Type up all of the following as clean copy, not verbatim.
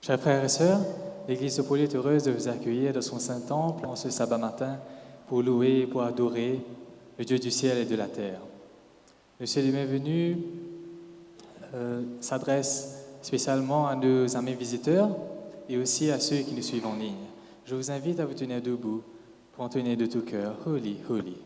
Chers frères et sœurs, l'Église de Paul est heureuse de vous accueillir dans son Saint-Temple en ce sabbat matin pour louer et pour adorer le Dieu du ciel et de la terre. Le ciel est bienvenu s'adresse spécialement à nos amis visiteurs et aussi à ceux qui nous suivent en ligne. Je vous invite à vous tenir debout pour entonner de tout cœur « Holy, Holy ».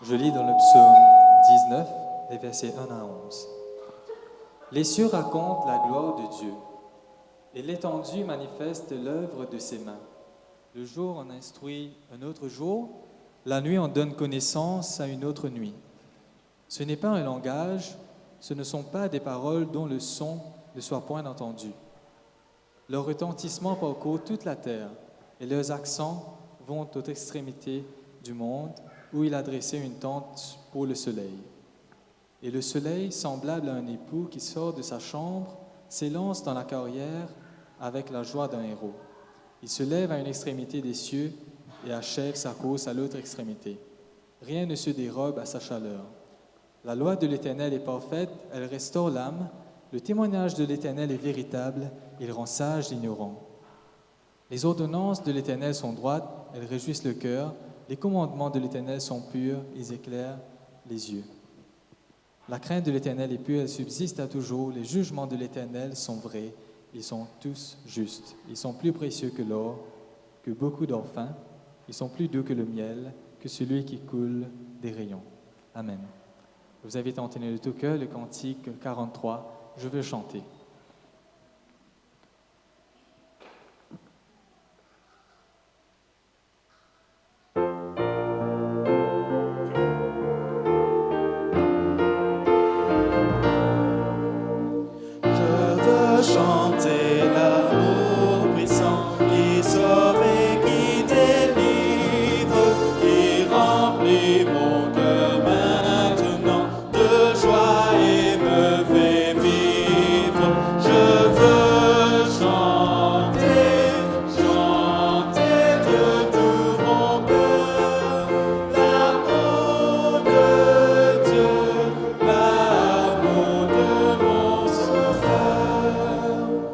Je lis dans le psaume 19, les versets 1 à 11. Les cieux racontent la gloire de Dieu, et l'étendue manifeste l'œuvre de ses mains. Le jour en instruit un autre jour, la nuit en donne connaissance à une autre nuit. Ce n'est pas un langage, ce ne sont pas des paroles dont le son ne soit point entendu. Leur retentissement parcourt toute la terre, et leurs accents vont aux extrémités du monde, où il a dressé une tente pour le soleil. Et le soleil, semblable à un époux qui sort de sa chambre, s'élance dans la carrière avec la joie d'un héros. Il se lève à une extrémité des cieux et achève sa course à l'autre extrémité. Rien ne se dérobe à sa chaleur. La loi de l'Éternel est parfaite, elle restaure l'âme. Le témoignage de l'Éternel est véritable, il rend sage l'ignorant. Les ordonnances de l'Éternel sont droites, elles réjouissent le cœur. Les commandements de l'Éternel sont purs, ils éclairent les yeux. La crainte de l'Éternel est pure, elle subsiste à toujours. Les jugements de l'Éternel sont vrais, ils sont tous justes. Ils sont plus précieux que l'or, que beaucoup d'or fin. Ils sont plus doux que le miel, que celui qui coule des rayons. Amen. Je vous invite à entonner de tout cœur le cantique 43, « Je veux chanter ». Chanter l'amour puissant qui sauve et qui délivre, qui remplit mon cœur maintenant de joie et me fait vivre. Je veux chanter, chanter de tout mon cœur l'amour de Dieu, l'amour de mon Sauveur.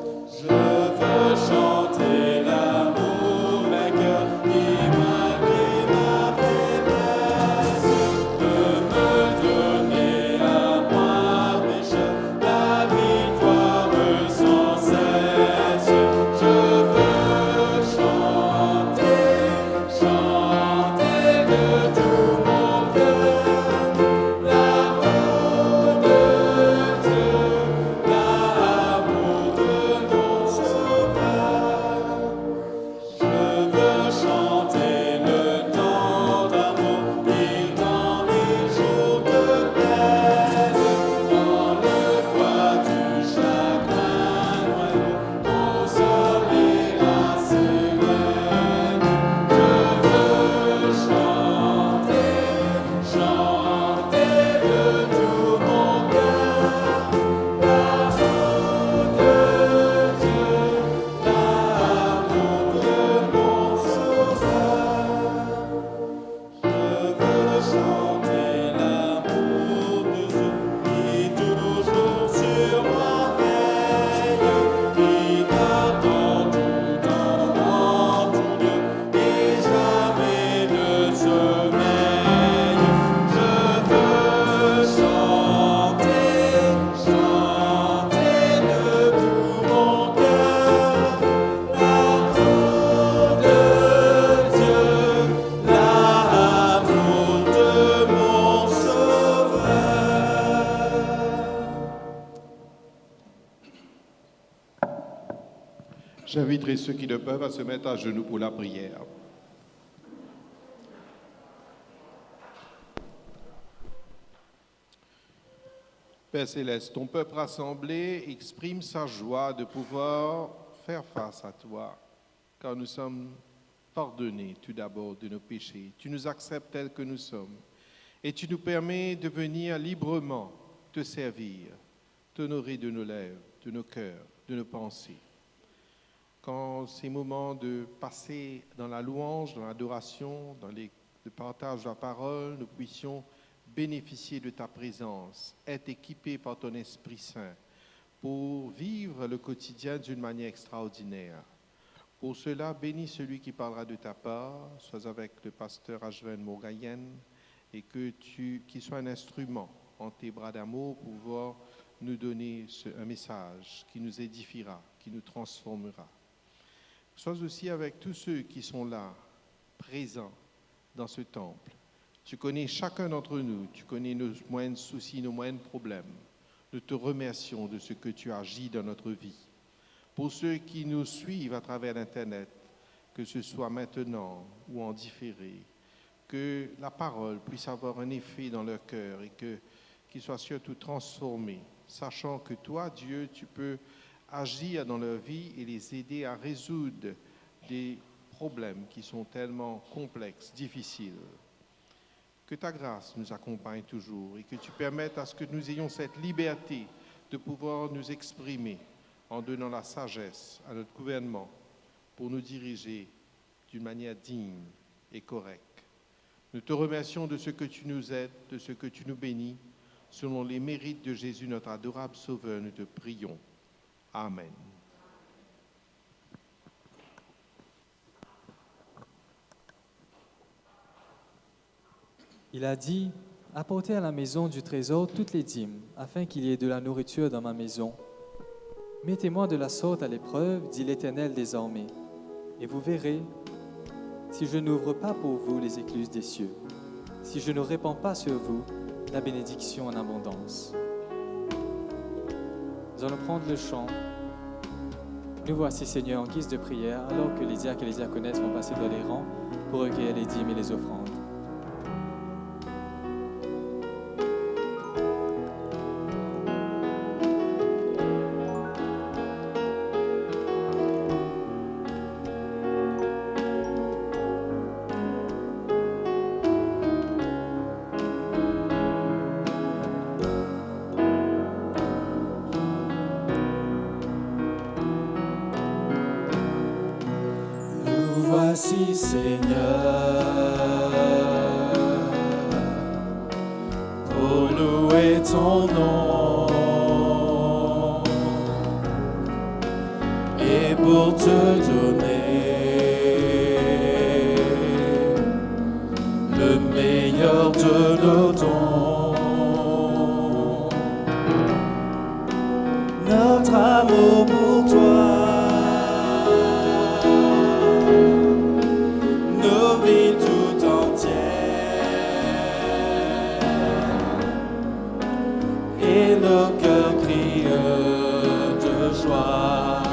J'inviterai ceux qui le peuvent à se mettre à genoux pour la prière. Père Céleste, ton peuple rassemblé exprime sa joie de pouvoir faire face à toi, car nous sommes pardonnés tout d'abord de nos péchés. Tu nous acceptes tels que nous sommes et tu nous permets de venir librement te servir, t'honorer de nos lèvres, de nos cœurs, de nos pensées. Quand ces moments de passer dans la louange, dans l'adoration, dans le partage de la parole, nous puissions bénéficier de ta présence, être équipés par ton Esprit Saint pour vivre le quotidien d'une manière extraordinaire. Pour cela, bénis celui qui parlera de ta part, sois avec le pasteur Ajven Mourgayen, et qu'il soit un instrument en tes bras d'amour pour pouvoir nous donner un message qui nous édifiera, qui nous transformera. Sois aussi avec tous ceux qui sont là, présents dans ce temple. Tu connais chacun d'entre nous, tu connais nos moindres soucis, nos moindres problèmes. Nous te remercions de ce que tu agis dans notre vie. Pour ceux qui nous suivent à travers l'Internet, que ce soit maintenant ou en différé, que la parole puisse avoir un effet dans leur cœur et qu'ils soient surtout transformés, sachant que toi, Dieu, tu peux agir dans leur vie et les aider à résoudre des problèmes qui sont tellement complexes, difficiles. Que ta grâce nous accompagne toujours et que tu permettes à ce que nous ayons cette liberté de pouvoir nous exprimer en donnant la sagesse à notre gouvernement pour nous diriger d'une manière digne et correcte. Nous te remercions de ce que tu nous aides, de ce que tu nous bénis. Selon les mérites de Jésus, notre adorable Sauveur, nous te prions. Amen. Il a dit, « Apportez à la maison du trésor toutes les dîmes, afin qu'il y ait de la nourriture dans ma maison. Mettez-moi de la sorte à l'épreuve, dit l'Éternel désormais, et vous verrez si je n'ouvre pas pour vous les écluses des cieux, si je ne répands pas sur vous la bénédiction en abondance. » Nous allons prendre le chant. Nous voici, Seigneur, en guise de prière, alors que les diacres et les diaconesses vont passer dans les rangs pour recueillir les dîmes et les offrandes. Voici, Seigneur, pour louer ton nom et pour te donner le meilleur de nos dons. Notre amour pour toi, nos vies tout entières et nos cœurs crient de joie.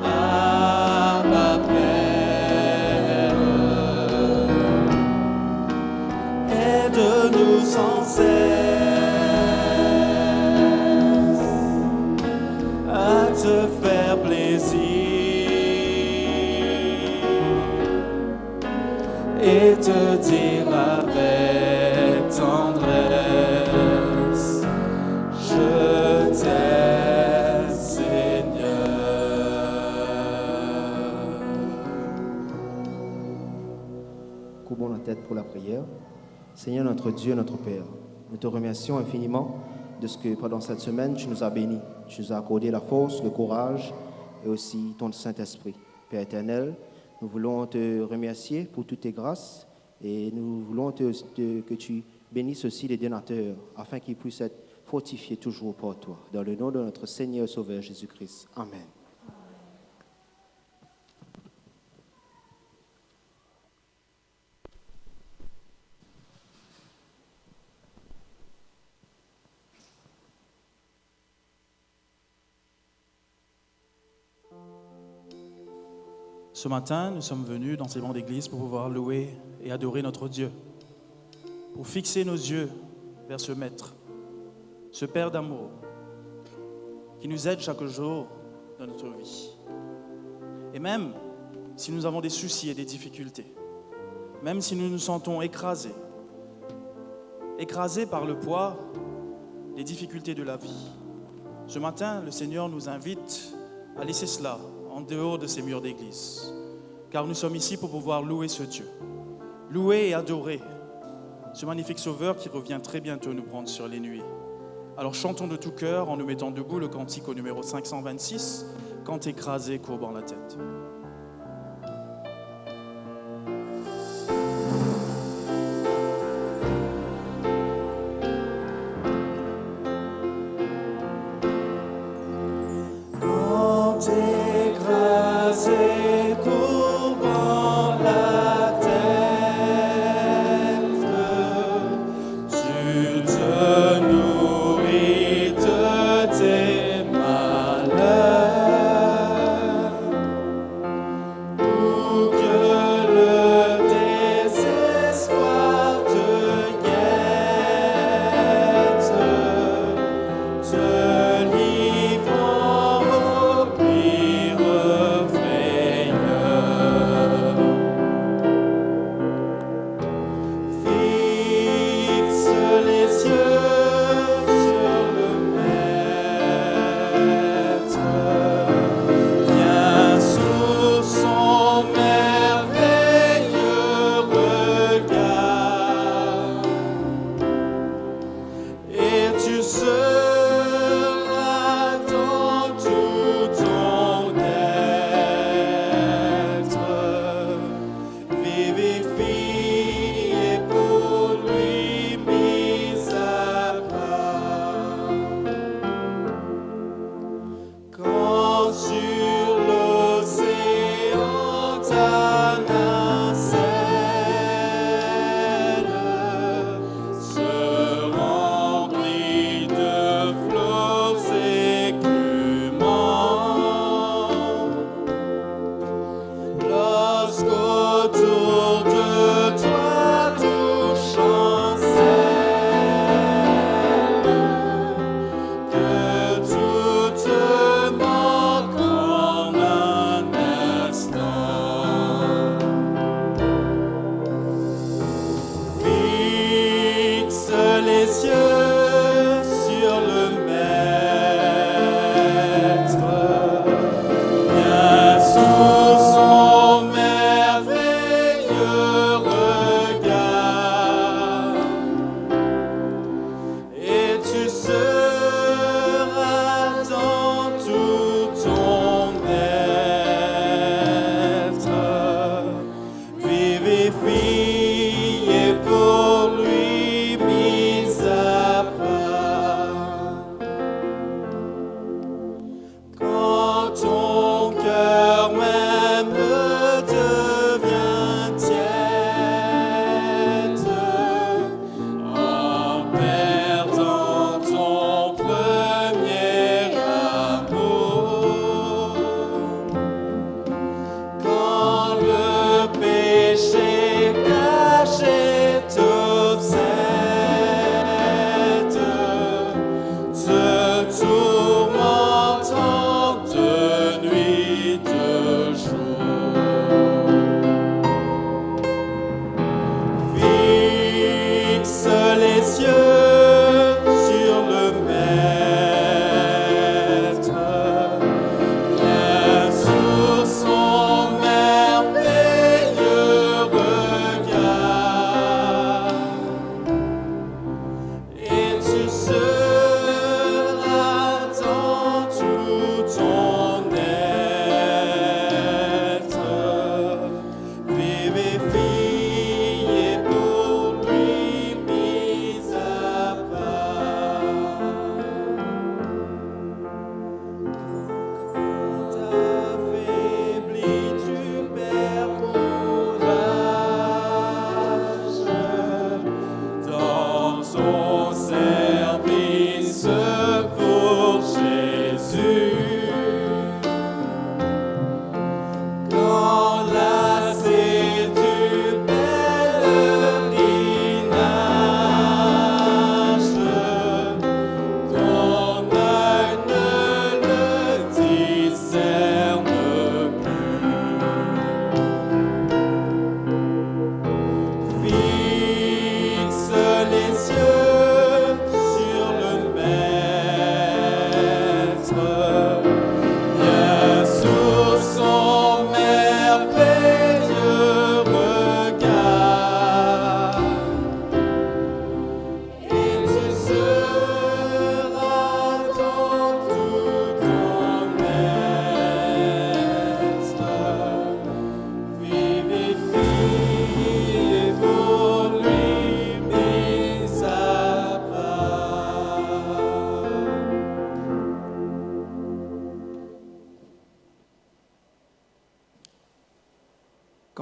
Abba Père, aide-nous sans cesse à te faire plaisir et te dire avec tendresse, je t'aime, Seigneur. Courbons la tête pour la prière. Seigneur notre Dieu, notre Père, nous te remercions infiniment de ce que pendant cette semaine tu nous as bénis. Tu nous as accordé la force, le courage et aussi ton Saint-Esprit. Père éternel, nous voulons te remercier pour toutes tes grâces et nous voulons que tu bénisses aussi les donateurs afin qu'ils puissent être fortifiés toujours par toi. Dans le nom de notre Seigneur Sauveur Jésus-Christ. Amen. Ce matin, nous sommes venus dans ces bancs d'église pour pouvoir louer et adorer notre Dieu, pour fixer nos yeux vers ce Maître, ce Père d'amour, qui nous aide chaque jour dans notre vie. Et même si nous avons des soucis et des difficultés, même si nous nous sentons écrasés par le poids des difficultés de la vie, ce matin, le Seigneur nous invite à laisser cela en dehors de ces murs d'église, car nous sommes ici pour pouvoir louer ce Dieu, louer et adorer ce magnifique Sauveur qui revient très bientôt nous prendre sur les nuées. Alors chantons de tout cœur en nous mettant debout le cantique au numéro 526, quand écrasé, courbant la tête.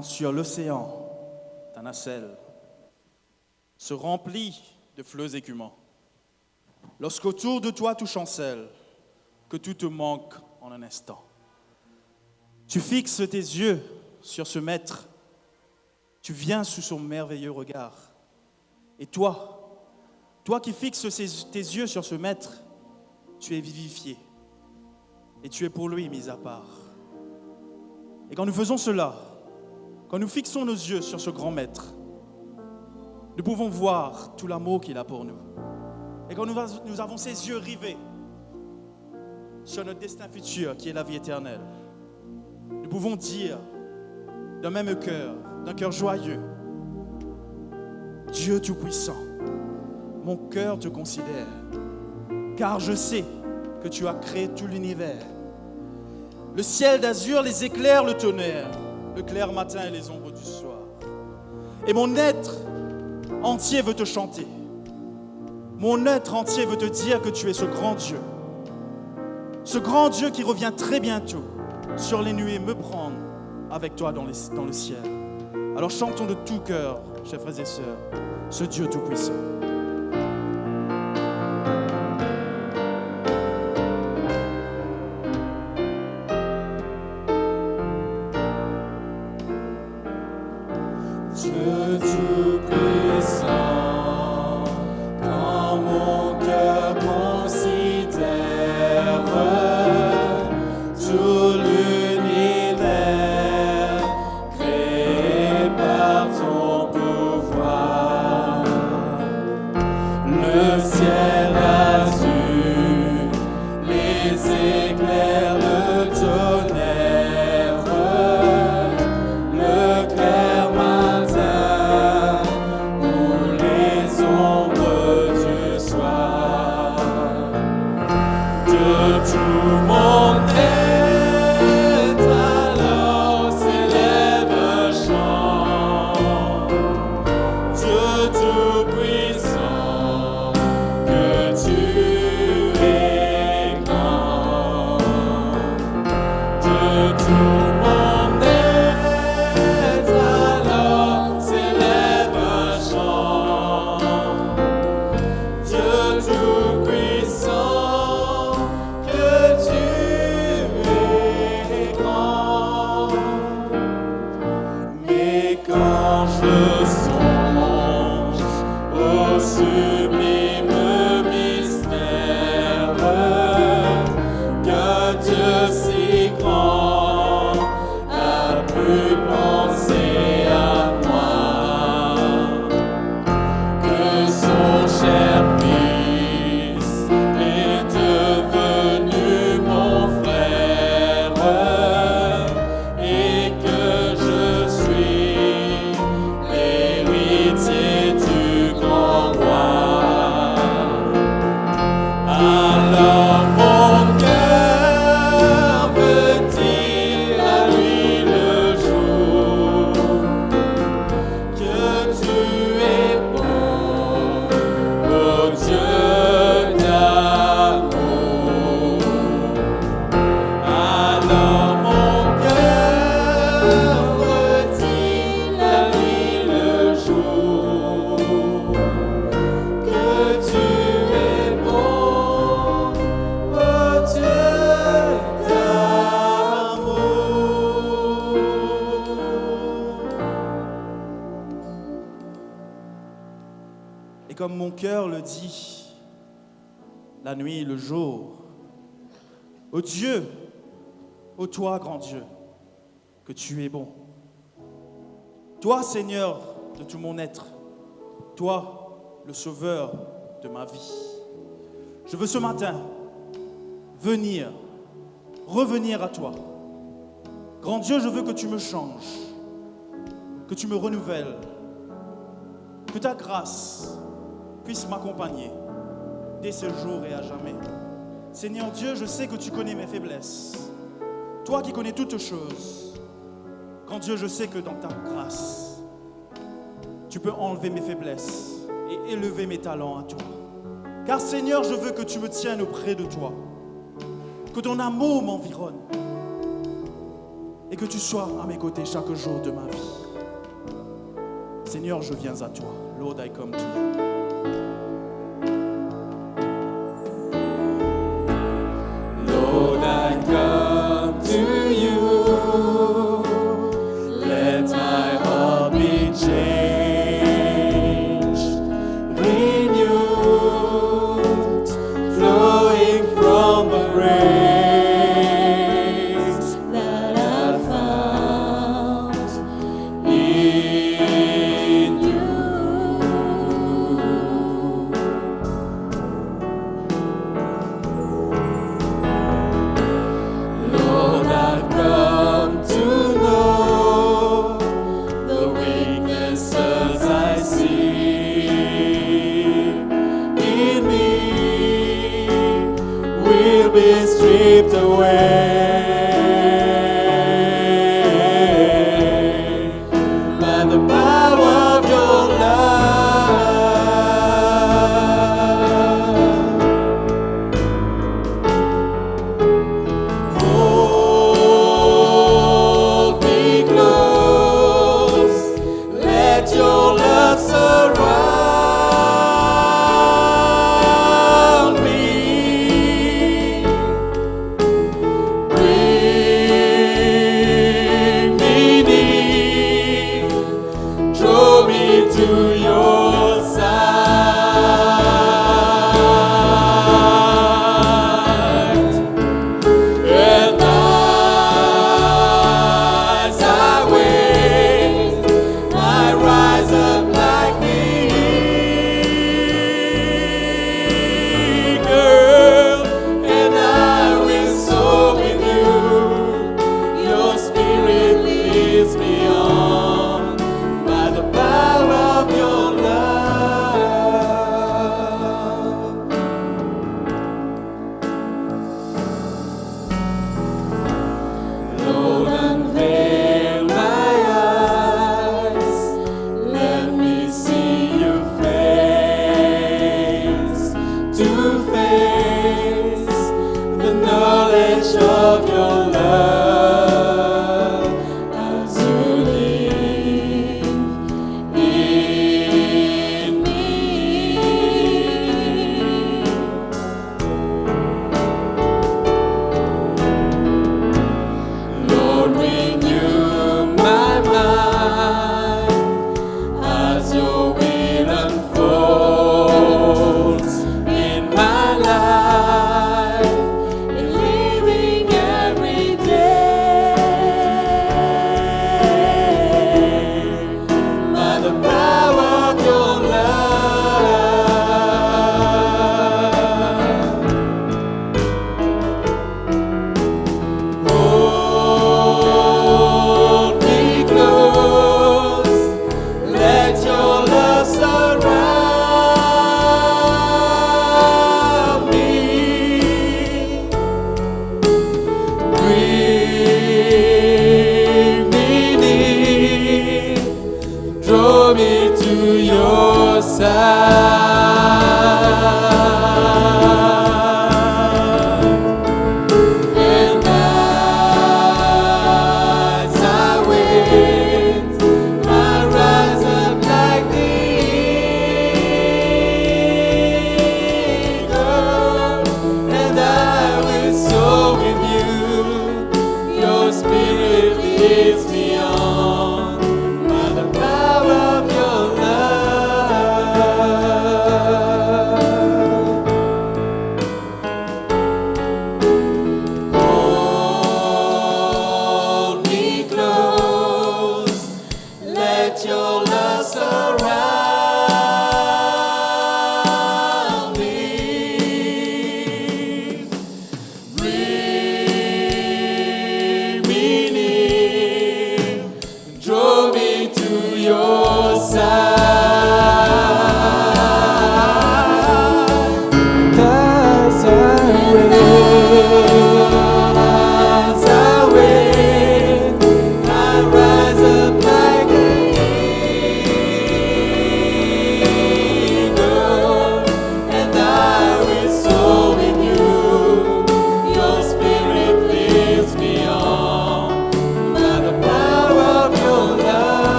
quand sur l'océan, ta nacelle se remplit de fleuves écumants, lorsqu'autour de toi tout chancelle, que tout te manque en un instant. Tu fixes tes yeux sur ce maître, tu viens sous son merveilleux regard. Et toi qui fixes tes yeux sur ce maître, tu es vivifié et tu es pour lui mis à part. Et quand nous faisons cela, quand nous fixons nos yeux sur ce grand maître, nous pouvons voir tout l'amour qu'il a pour nous. Et quand nous avons ces yeux rivés sur notre destin futur qui est la vie éternelle, nous pouvons dire d'un même cœur, d'un cœur joyeux, Dieu Tout-Puissant, mon cœur te considère, car je sais que tu as créé tout l'univers. Le ciel d'azur, les éclairs, le tonnerre, le clair matin et les ombres du soir. Et mon être entier veut te chanter. Mon être entier veut te dire que tu es ce grand Dieu. Ce grand Dieu qui revient très bientôt sur les nuées me prendre avec toi dans le ciel. Alors chantons de tout cœur, chers frères et sœurs, ce Dieu Tout-Puissant. Dieu Tout-Puissant, quand mon cœur considère tout l'univers créé par ton pouvoir, le ciel azur, les éclairs, le tonnerre, le clair matin ou les ombres du soir, de tout mon être alors s'élève un chant. Dieu Tout-Puissant, que tu es grand. De tout mon être alors s'élève un chant. Dieu Tout-Puissant, que tu es grand. Mais quand je songe au sublime mystère que Dieu si grand a pu penser à moi, que son cher Fils est devenu mon frère et que je suis l'héritier du grand roi. Alors mon cœur veut dire à lui le jour que tu es bon, ô Dieu d'amour. Alors mon cœur redit à lui le jour que tu es bon, ô Dieu d'amour. Et comme mon cœur le dit, la nuit, le jour, ô Dieu, ô toi, grand Dieu, que tu es bon. Toi, Seigneur de tout mon être, toi, le sauveur de ma vie. Je veux ce matin revenir à toi. Grand Dieu, je veux que tu me changes, que tu me renouvelles, que ta grâce puisse m'accompagner dès ce jour et à jamais. Seigneur Dieu, je sais que tu connais mes faiblesses. Toi qui connais toutes choses. Grand Dieu, je sais que dans ta grâce, tu peux enlever mes faiblesses et élever mes talents à toi. Car Seigneur, je veux que tu me tiennes auprès de toi, que ton amour m'environne, et que tu sois à mes côtés chaque jour de ma vie. Seigneur, je viens à toi. Lord, I come to you. Lord, I come to you. Let my heart be changed, renewed, flowing from the grace that I found in you. Lord, I've come to know the weaknesses I see in me will be stripped away by the power of your love. Hold me close, let your love surround me. Bring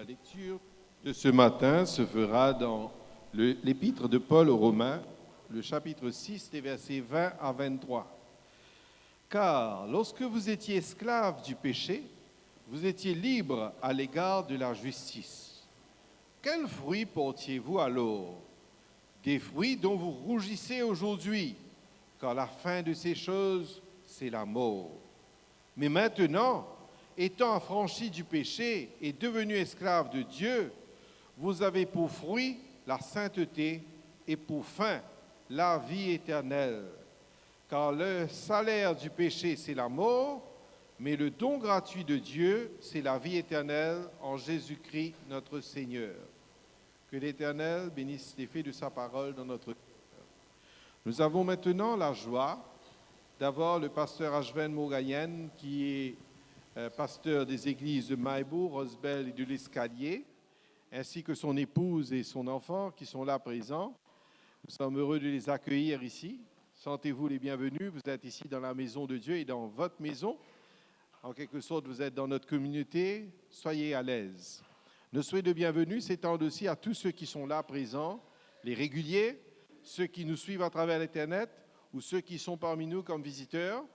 lecture de ce matin se fera dans l'épître de Paul aux Romains, le chapitre 6, les versets 20 à 23. Car lorsque vous étiez esclaves du péché, vous étiez libres à l'égard de la justice. Quels fruits portiez-vous alors? Des fruits dont vous rougissez aujourd'hui, car la fin de ces choses, c'est la mort. Mais maintenant, étant affranchis du péché et devenus esclaves de Dieu, vous avez pour fruit la sainteté et pour fin la vie éternelle. Car le salaire du péché, c'est la mort, mais le don gratuit de Dieu, c'est la vie éternelle en Jésus-Christ notre Seigneur. Que l'Éternel bénisse l'effet de sa parole dans notre cœur. Nous avons maintenant la joie d'avoir le pasteur Ashven Mogayen, qui est pasteur des églises de Maïbourg, Rosbel et de l'Escalier, ainsi que son épouse et son enfant qui sont là présents. Nous sommes heureux de les accueillir ici. Sentez-vous les bienvenus. Vous êtes ici dans la maison de Dieu et dans votre maison. En quelque sorte, vous êtes dans notre communauté. Soyez à l'aise. Nos souhaits de bienvenue s'étendent aussi à tous ceux qui sont là présents, les réguliers, ceux qui nous suivent à travers l'Internet ou ceux qui sont parmi nous comme visiteurs.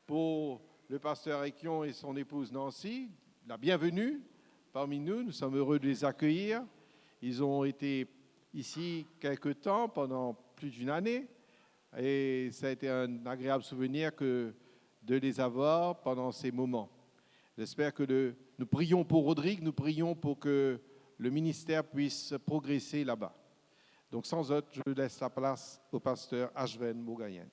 Pour le pasteur Ekion et son épouse Nancy, la bienvenue parmi nous. Nous sommes heureux de les accueillir. Ils ont été ici quelque temps, pendant plus d'une année, et ça a été un agréable souvenir de les avoir pendant ces moments. J'espère que nous prions pour Rodrigue, nous prions pour que le ministère puisse progresser là-bas. Donc sans autre, je laisse la place au pasteur Ashven Mogayen.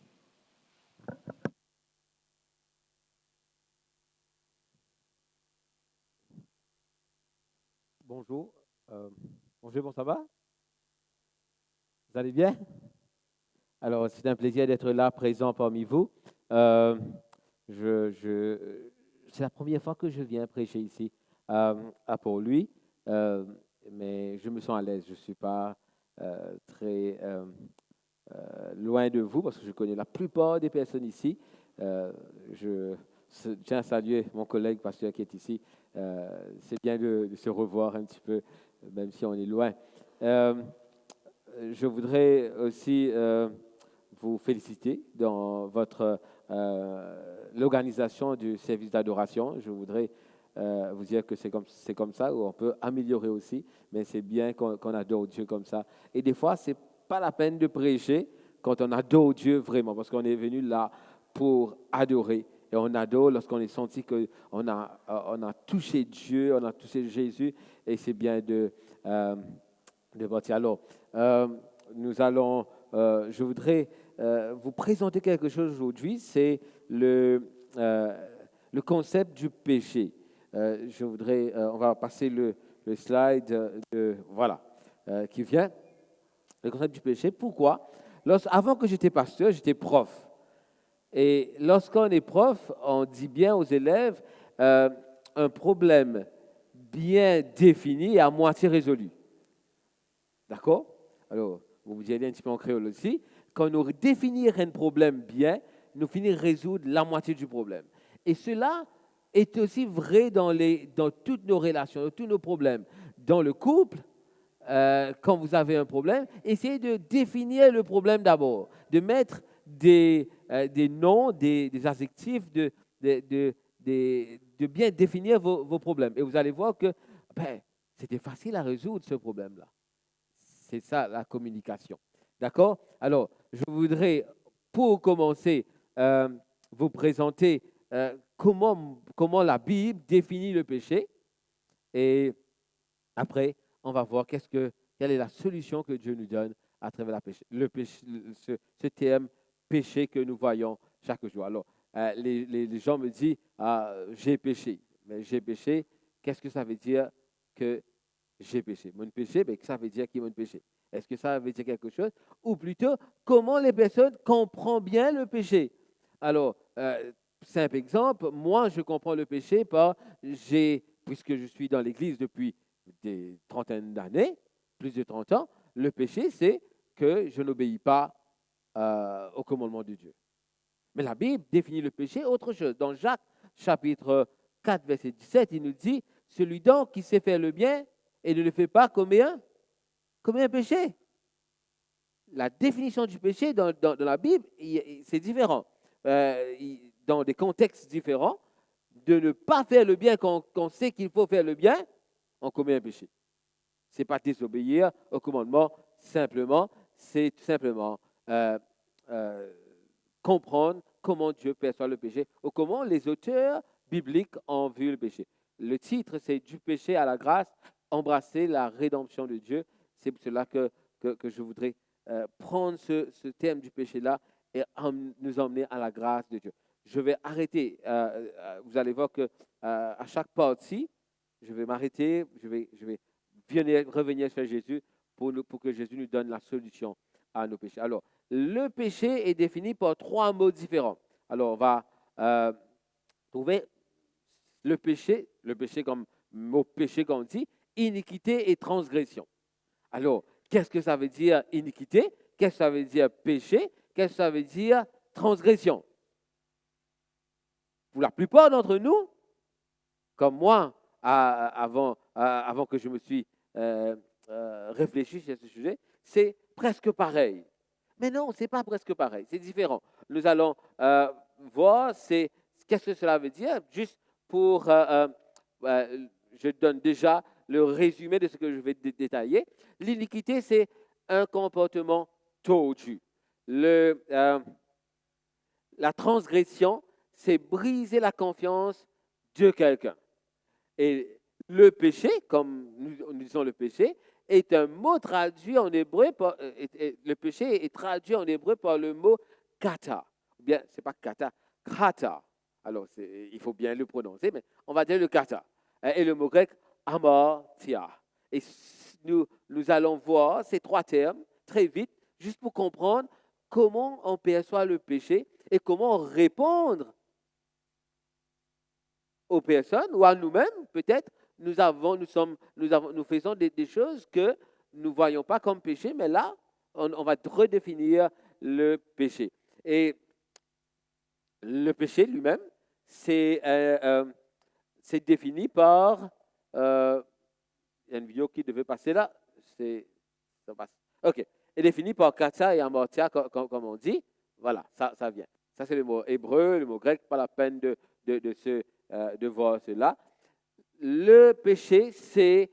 Bonjour. Bonjour, bon, ça va? Vous allez bien? Alors, c'est un plaisir d'être là, présent parmi vous. C'est la première fois que je viens prêcher ici à Port-Louis, mais je me sens à l'aise. Je ne suis pas très loin de vous parce que je connais la plupart des personnes ici. Je tiens à saluer mon collègue pasteur qui est ici. C'est bien de se revoir un petit peu, même si on est loin. Je voudrais aussi vous féliciter dans l'organisation du service d'adoration. Je voudrais vous dire que c'est comme ça, où on peut améliorer aussi, mais c'est bien qu'on adore Dieu comme ça. Et des fois, ce n'est pas la peine de prêcher quand on adore Dieu vraiment, parce qu'on est venu là pour adorer. Et on adore lorsqu'on est senti qu'on a touché Dieu, on a touché Jésus, et c'est bien de partir. Alors, je voudrais vous présenter quelque chose aujourd'hui, c'est le concept du péché. On va passer le slide qui vient. Le concept du péché. Pourquoi? Avant que j'étais pasteur, j'étais prof. Et lorsqu'on est prof, on dit bien aux élèves un problème bien défini et à moitié résolu. D'accord? Alors, vous vous allez un petit peu en créole aussi. Quand nous définissons un problème bien, nous finissons résoudre la moitié du problème. Et cela est aussi vrai dans toutes nos relations, dans tous nos problèmes. Dans le couple, quand vous avez un problème, essayez de définir le problème d'abord, de mettre des noms, des adjectifs, de bien définir vos problèmes. Et vous allez voir que c'était facile à résoudre ce problème-là. C'est ça la communication. D'accord? Alors, je voudrais, pour commencer, vous présenter comment la Bible définit le péché. Et après, on va voir quelle est la solution que Dieu nous donne à travers ce terme péché que nous voyons chaque jour. Alors, les gens me disent, j'ai péché. Mais j'ai péché, qu'est-ce que ça veut dire que j'ai péché? Mon péché, ça veut dire qu'il y a mon péché. Est-ce que ça veut dire quelque chose? Ou plutôt, comment les personnes comprennent bien le péché? Alors, simple exemple, moi, je comprends le péché puisque je suis dans l'Église depuis des trentaines d'années, plus de 30 ans, le péché, c'est que je n'obéis pas au commandement de Dieu. Mais la Bible définit le péché autre chose. Dans Jacques, chapitre 4, verset 17, il nous dit, celui donc qui sait faire le bien et ne le fais pas commet un péché. La définition du péché dans la Bible, c'est différent. Dans des contextes différents, de ne pas faire le bien quand on sait qu'il faut faire le bien, on commet un péché. Ce n'est pas désobéir au commandement, simplement, c'est tout simplement comprendre comment Dieu perçoit le péché ou comment les auteurs bibliques ont vu le péché. Le titre, c'est « Du péché à la grâce, embrasser la rédemption de Dieu ». C'est pour cela que je voudrais prendre ce thème du péché-là et nous emmener à la grâce de Dieu. Je vais arrêter. Vous allez voir que à chaque partie, je vais m'arrêter, je vais revenir sur Jésus pour que Jésus nous donne la solution à nos péchés. Alors, le péché est défini par 3 mots différents. Alors, on va trouver le péché comme mot péché, comme on dit, iniquité et transgression. Alors, qu'est-ce que ça veut dire iniquité? Qu'est-ce que ça veut dire péché? Qu'est-ce que ça veut dire transgression? Pour la plupart d'entre nous, comme moi, avant que je me suis réfléchi sur ce sujet, c'est presque pareil. Mais non, ce n'est pas presque pareil, c'est différent. Nous allons voir qu'est-ce que cela veut dire, juste pour, je donne déjà le résumé de ce que je vais détailler. L'iniquité, c'est un comportement tordu. La transgression, c'est briser la confiance de quelqu'un. Et le péché, comme nous disons le péché, est un mot traduit en hébreu, le péché est traduit en hébreu par le mot kata. Ou bien, ce n'est pas kata, kata. Alors, il faut bien le prononcer, mais on va dire le kata. Et le mot grec, amartia. Et nous allons voir ces 3 termes très vite, juste pour comprendre comment on perçoit le péché et comment répondre aux personnes ou à nous-mêmes, peut-être, nous faisons des choses que nous ne voyons pas comme péché, mais là, on va redéfinir le péché. Et le péché lui-même, c'est défini par... il y a une vidéo qui devait passer là. Ça passe. OK. C'est défini par kata et amortia, comme on dit. Voilà, ça vient. Ça, c'est le mot hébreu, le mot grec, pas la peine de voir cela. Le péché, c'est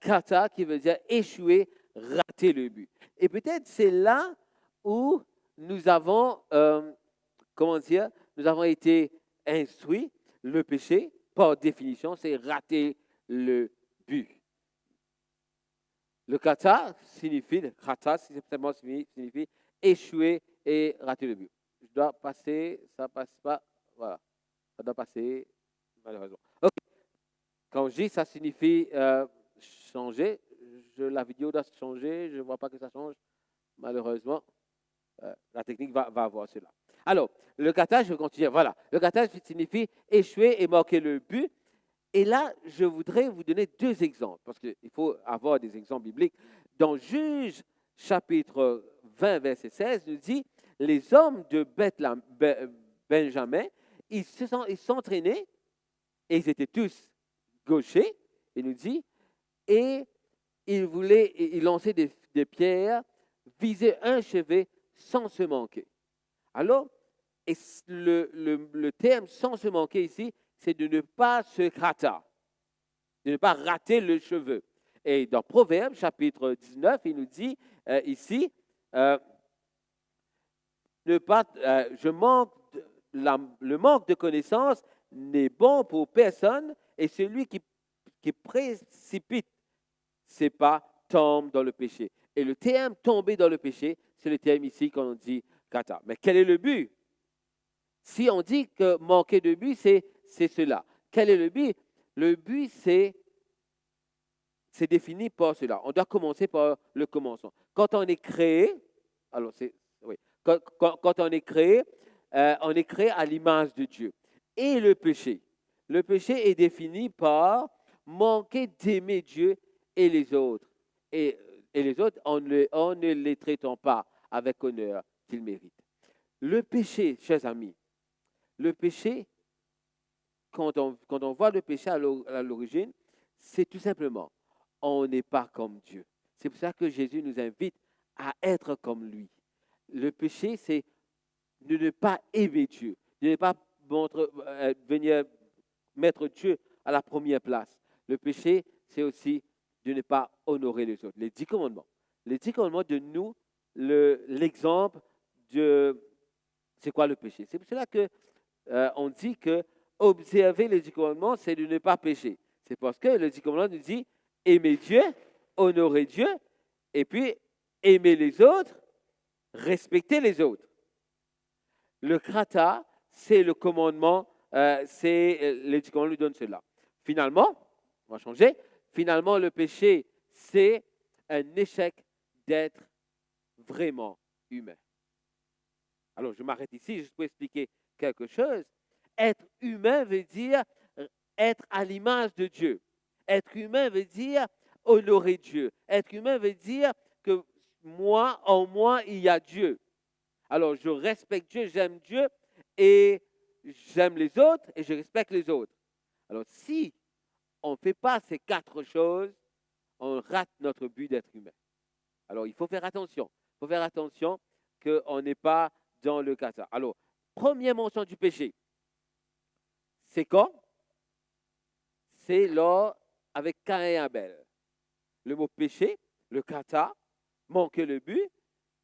kata, qui veut dire échouer, rater le but. Et peut-être c'est là où nous avons, nous avons été instruits. Le péché, par définition, c'est rater le but. Le kata signifie échouer et rater le but. Je dois passer, ça passe pas, voilà. Ça doit passer, malheureusement. OK. Quand je dis ça signifie changer, la vidéo doit changer, je ne vois pas que ça change, malheureusement. La technique va avoir cela. Alors, le kata, je continue. Voilà. Le kata signifie échouer et marquer le but. Et là, je voudrais vous donner 2 exemples, parce qu'il faut avoir des exemples bibliques. Dans Juge, chapitre 20, verset 16, nous dit, les hommes de Benjamin, ils s'entraînaient, et ils étaient tous gauchers, il nous dit, et ils lançaient des pierres, visaient un chevet sans se manquer. Alors, et le terme sans se manquer ici, c'est de ne pas se kata, de ne pas rater le cheveu. Et dans Proverbes, chapitre 19, il nous dit ici, le manque de connaissance n'est bon pour personne, et celui qui précipite ses pas tombe dans le péché. Et le terme tomber dans le péché, c'est le terme ici qu'on dit kata. Mais quel est le but? Si on dit que manquer de but, c'est cela. Quel est le but? Le but, c'est défini par cela. On doit commencer par le commencement. Quand on est créé, alors quand on est créé à l'image de Dieu. Et le péché est défini par manquer d'aimer Dieu et les autres. Et les autres, on ne les traitant pas avec honneur qu'ils méritent. Le péché, chers amis, le péché, quand on voit le péché à l'origine, c'est tout simplement, on n'est pas comme Dieu. C'est pour ça que Jésus nous invite à être comme lui. Le péché, c'est de ne pas aimer Dieu, de ne pas venir mettre Dieu à la première place. Le péché, c'est aussi de ne pas honorer les autres. Les 10 commandements. Les 10 commandements donnent nous l'exemple de c'est quoi le péché. C'est pour cela que on dit que observer les 10 commandements, c'est de ne pas pécher. C'est parce que le 10 commandements nous dit aimer Dieu, honorer Dieu, et puis aimer les autres, respecter les autres. Le krata, c'est le commandement, les 10 commandements nous donnent cela. Finalement, on va changer, finalement le péché, c'est un échec d'être vraiment humain. Alors, je m'arrête ici juste pour expliquer quelque chose. Être humain veut dire être à l'image de Dieu. Être humain veut dire honorer Dieu. Être humain veut dire que en moi, il y a Dieu. Alors, je respecte Dieu, j'aime Dieu et j'aime les autres et je respecte les autres. Alors, si on ne fait pas ces 4 choses, on rate notre but d'être humain. Alors, il faut faire attention. Il faut faire attention qu'on n'est pas dans le kata. Alors, première mention du péché, c'est quand? C'est lors avec Caïn et Abel. Le mot péché, le kata, manquer le but,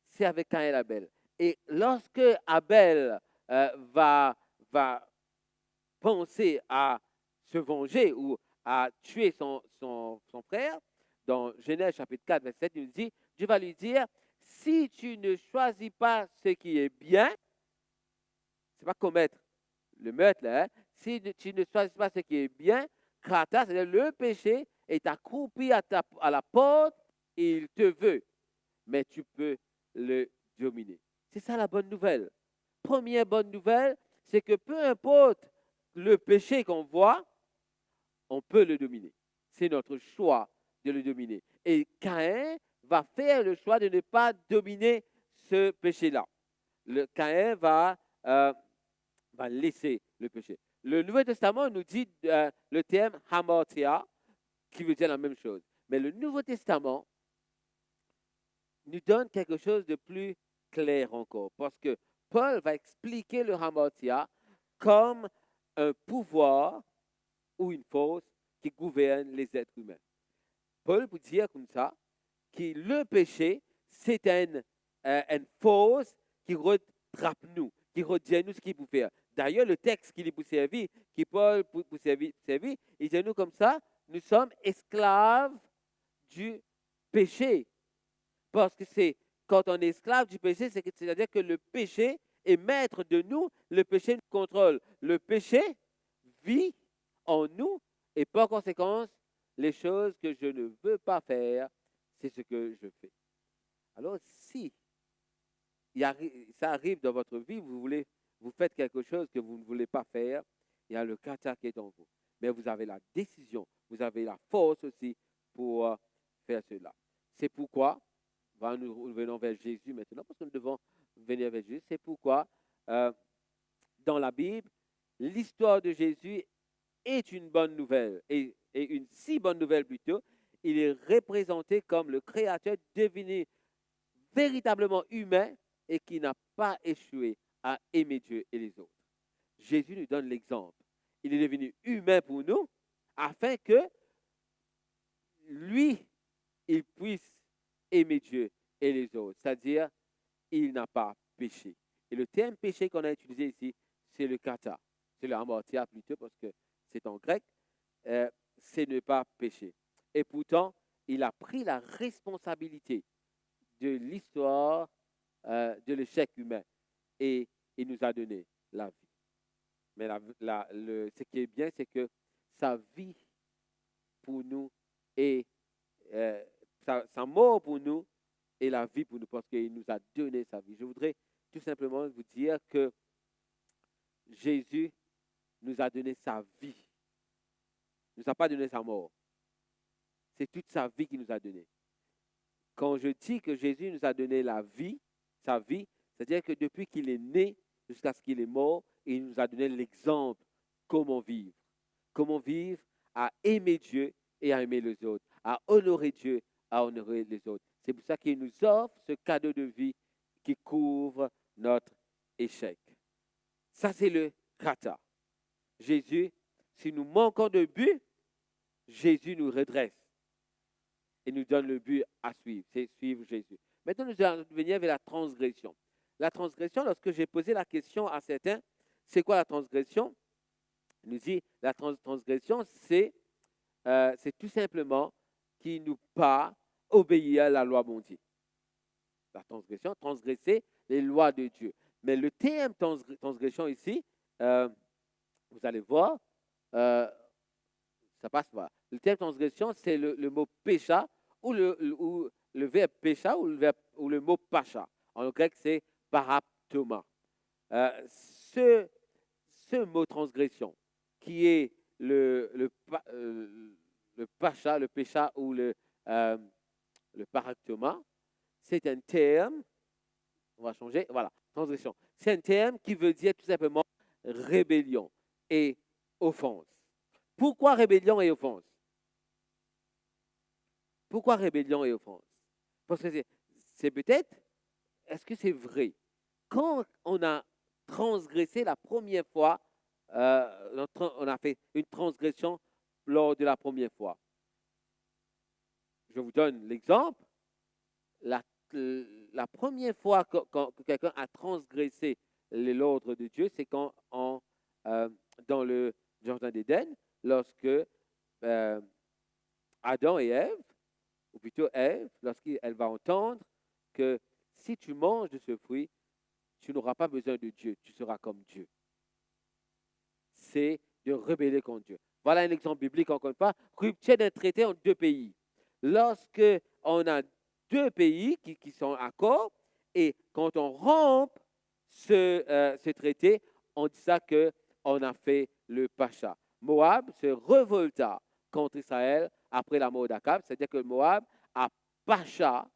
c'est avec Caïn et Abel. Et lorsque Abel va penser à se venger ou à tuer son frère, dans Genèse chapitre 4, verset 7, il nous dit, Dieu va lui dire, si tu ne choisis pas ce qui est bien, ce n'est pas commettre le meurtre, là, hein? Si tu ne choisis pas ce qui est bien, krata, c'est-à-dire le péché est accroupi à la porte et il te veut, mais tu peux le dominer. C'est ça la bonne nouvelle. Première bonne nouvelle, c'est que peu importe le péché qu'on voit, on peut le dominer. C'est notre choix de le dominer. Et Caïn va faire le choix de ne pas dominer ce péché-là. Caïn va laisser le péché. Le Nouveau Testament nous dit le terme hamartia, qui veut dire la même chose. Mais le Nouveau Testament nous donne quelque chose de plus clair encore, parce que Paul va expliquer le hamartia comme un pouvoir ou une force qui gouverne les êtres humains. Paul peut dire comme ça que le péché, c'est une force qui rattrape nous, qui retient nous ce qu'il peut faire. D'ailleurs, le texte qui peut servir, qui Paul peut servir, il dit nous comme ça, nous sommes esclaves du péché. Parce que c'est quand on est esclave du péché, c'est-à-dire que le péché est maître de nous, le péché nous contrôle. Le péché vit en nous et par conséquent, les choses que je ne veux pas faire, c'est ce que je fais. Alors, si ça arrive dans votre vie, vous faites quelque chose que vous ne voulez pas faire, il y a le kata qui est en vous. Mais vous avez la décision, vous avez la force aussi pour faire cela. C'est pourquoi, nous venons vers Jésus maintenant, parce que nous devons venir vers Jésus. C'est pourquoi, dans la Bible, l'histoire de Jésus est une bonne nouvelle, et une si bonne nouvelle plutôt. Il est représenté comme le Créateur devenu véritablement humain et qui n'a pas échoué à aimer Dieu et les autres. Jésus nous donne l'exemple. Il est devenu humain pour nous afin que lui, il puisse aimer Dieu et les autres. C'est-à-dire, il n'a pas péché. Et le terme péché qu'on a utilisé ici, c'est le kata. C'est le hamartia plutôt parce que c'est en grec. C'est ne pas pécher. Et pourtant, il a pris la responsabilité de l'histoire de l'échec humain et il nous a donné la vie. Mais ce qui est bien, c'est que sa vie pour nous et sa mort pour nous et la vie pour nous parce qu'il nous a donné sa vie. Je voudrais tout simplement vous dire que Jésus nous a donné sa vie. Il ne nous a pas donné sa mort. C'est toute sa vie qu'il nous a donnée. Quand je dis que Jésus nous a donné la vie, sa vie, c'est-à-dire que depuis qu'il est né jusqu'à ce qu'il est mort, il nous a donné l'exemple comment vivre. Comment vivre à aimer Dieu et à aimer les autres, à honorer Dieu, à honorer les autres. C'est pour ça qu'il nous offre ce cadeau de vie qui couvre notre échec. Ça, c'est le kata. Jésus, si nous manquons de but, Jésus nous redresse et nous donne le but à suivre. C'est suivre Jésus. Maintenant, nous allons venir vers la transgression. La transgression, lorsque j'ai posé la question à certains, c'est quoi la transgression? Il nous dit, la transgression, c'est tout simplement qui nous pas obéir à la loi mondiale. La transgression, transgresser les lois de Dieu. Mais le terme transgression ici, vous allez voir, ça passe pas. Le terme transgression, c'est le mot pécha ou le verbe pécha ou le mot pacha. En grec, c'est paraptoma. Ce mot transgression, qui est le pacha, le pécha ou le paraptoma, c'est un terme, on va changer, voilà, transgression. C'est un terme qui veut dire tout simplement rébellion et offense. Pourquoi rébellion et offense? Pourquoi rébellion et offense? Parce que c'est peut-être, est-ce que c'est vrai? Quand on a transgressé la première fois, on a fait une transgression lors de la première fois. Je vous donne l'exemple. La première fois que quelqu'un a transgressé l'ordre de Dieu, c'est quand dans le jardin d'Éden, lorsque Adam et Ève, ou plutôt Ève, lorsqu'elle va entendre que si tu manges de ce fruit, tu n'auras pas besoin de Dieu, tu seras comme Dieu. C'est de rebeller contre Dieu. Voilà un exemple biblique, encore une fois, rupture d'un traité entre deux pays. Lorsque on a deux pays qui sont accords, et quand on rompt ce traité, on dit ça qu'on a fait le pacha. Moab se révolta contre Israël après la mort d'Akab, c'est-à-dire que Moab a pacha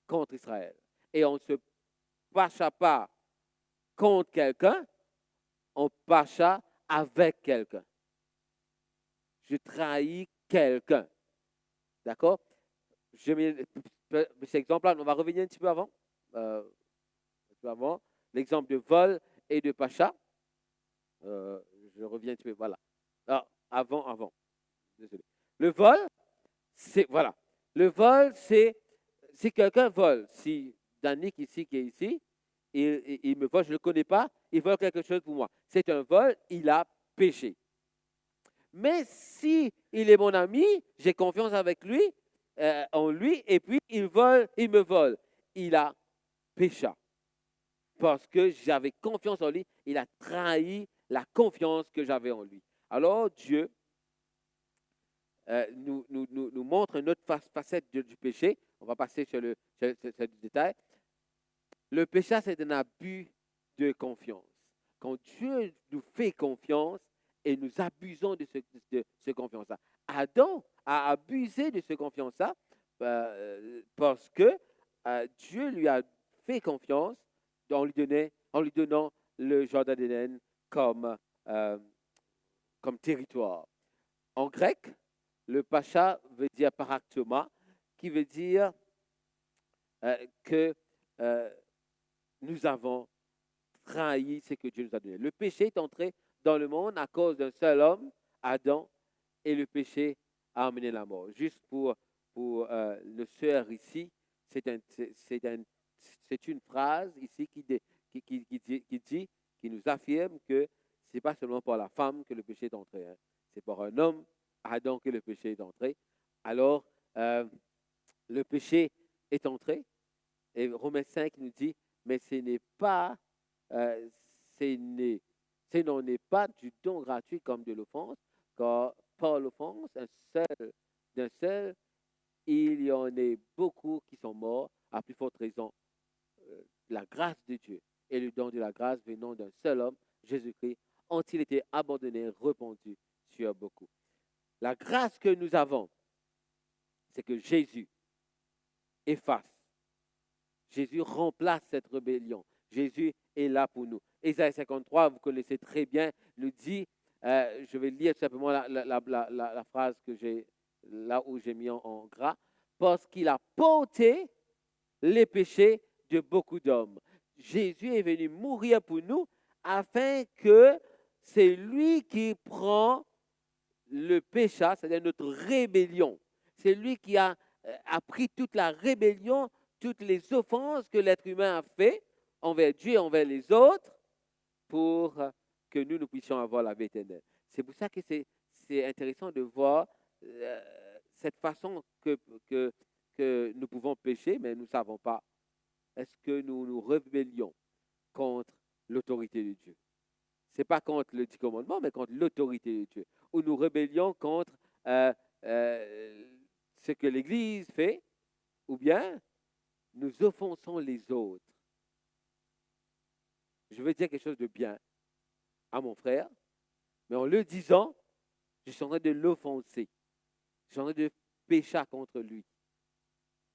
contre Israël. Et on ne se pacha pas contre quelqu'un, on pacha avec quelqu'un. Je trahis quelqu'un. D'accord? Je mets cet exemple-là, on va revenir un petit peu avant. L'exemple de vol et de pacha. Je reviens un petit peu, voilà. Alors, avant. Désolé. Le vol, c'est, voilà. Le vol, c'est, si quelqu'un vole, si Danick ici, qui est ici, il me vole, je ne le connais pas, il vole quelque chose pour moi. C'est un vol, il a péché. Mais si il est mon ami, j'ai confiance avec lui, en lui, et puis il me vole. Il a péché. Parce que j'avais confiance en lui, il a trahi la confiance que j'avais en lui. Alors Dieu nous montre une autre facette du péché. On va passer sur ce détail. Le péché, c'est un abus de confiance. Quand Dieu nous fait confiance et nous abusons de ce confiance-là. Adam a abusé de ce confiance-là parce que Dieu lui a fait confiance en lui donnant le jardin d'Éden comme territoire. En grec, le pacha veut dire paraktoma, qui veut dire que nous avons trahi ce que Dieu nous a donné. Le péché est entré dans le monde à cause d'un seul homme, Adam, et le péché a amené la mort. Juste pour nos sœurs ici, c'est une phrase ici qui nous affirme que ce n'est pas seulement par la femme que le péché est entré, hein. C'est par un homme, Adam, que le péché est entré. Alors, le péché est entré, et Romains 5 nous dit, mais ce n'en est pas du don gratuit comme de l'offense, car par l'offense, d'un seul, il y en a beaucoup qui sont morts, à plus forte raison, la grâce de Dieu et le don de la grâce venant d'un seul homme, Jésus-Christ, ont-ils été abandonnés, répandus sur beaucoup. La grâce que nous avons, c'est que Jésus efface. Jésus remplace cette rébellion. Jésus est là pour nous. Ésaïe 53, vous connaissez très bien, nous dit, je vais lire simplement la phrase que j'ai là où j'ai mis en gras, parce qu'il a porté les péchés de beaucoup d'hommes. Jésus est venu mourir pour nous afin que c'est lui qui prend le péché, c'est-à-dire notre rébellion. C'est lui qui a pris toute la rébellion, toutes les offenses que l'être humain a fait envers Dieu et envers les autres pour que nous puissions avoir la vie éternelle. C'est pour ça que c'est intéressant de voir cette façon que nous pouvons pécher, mais nous ne savons pas. Est-ce que nous nous rébellions contre l'autorité de Dieu? Ce n'est pas contre le 10 commandements, mais contre l'autorité de Dieu. Ou nous rébellions contre ce que l'Église fait, ou bien nous offensons les autres. Je veux dire quelque chose de bien à mon frère, mais en le disant, je suis en train de l'offenser. Je suis en train de pécher contre lui.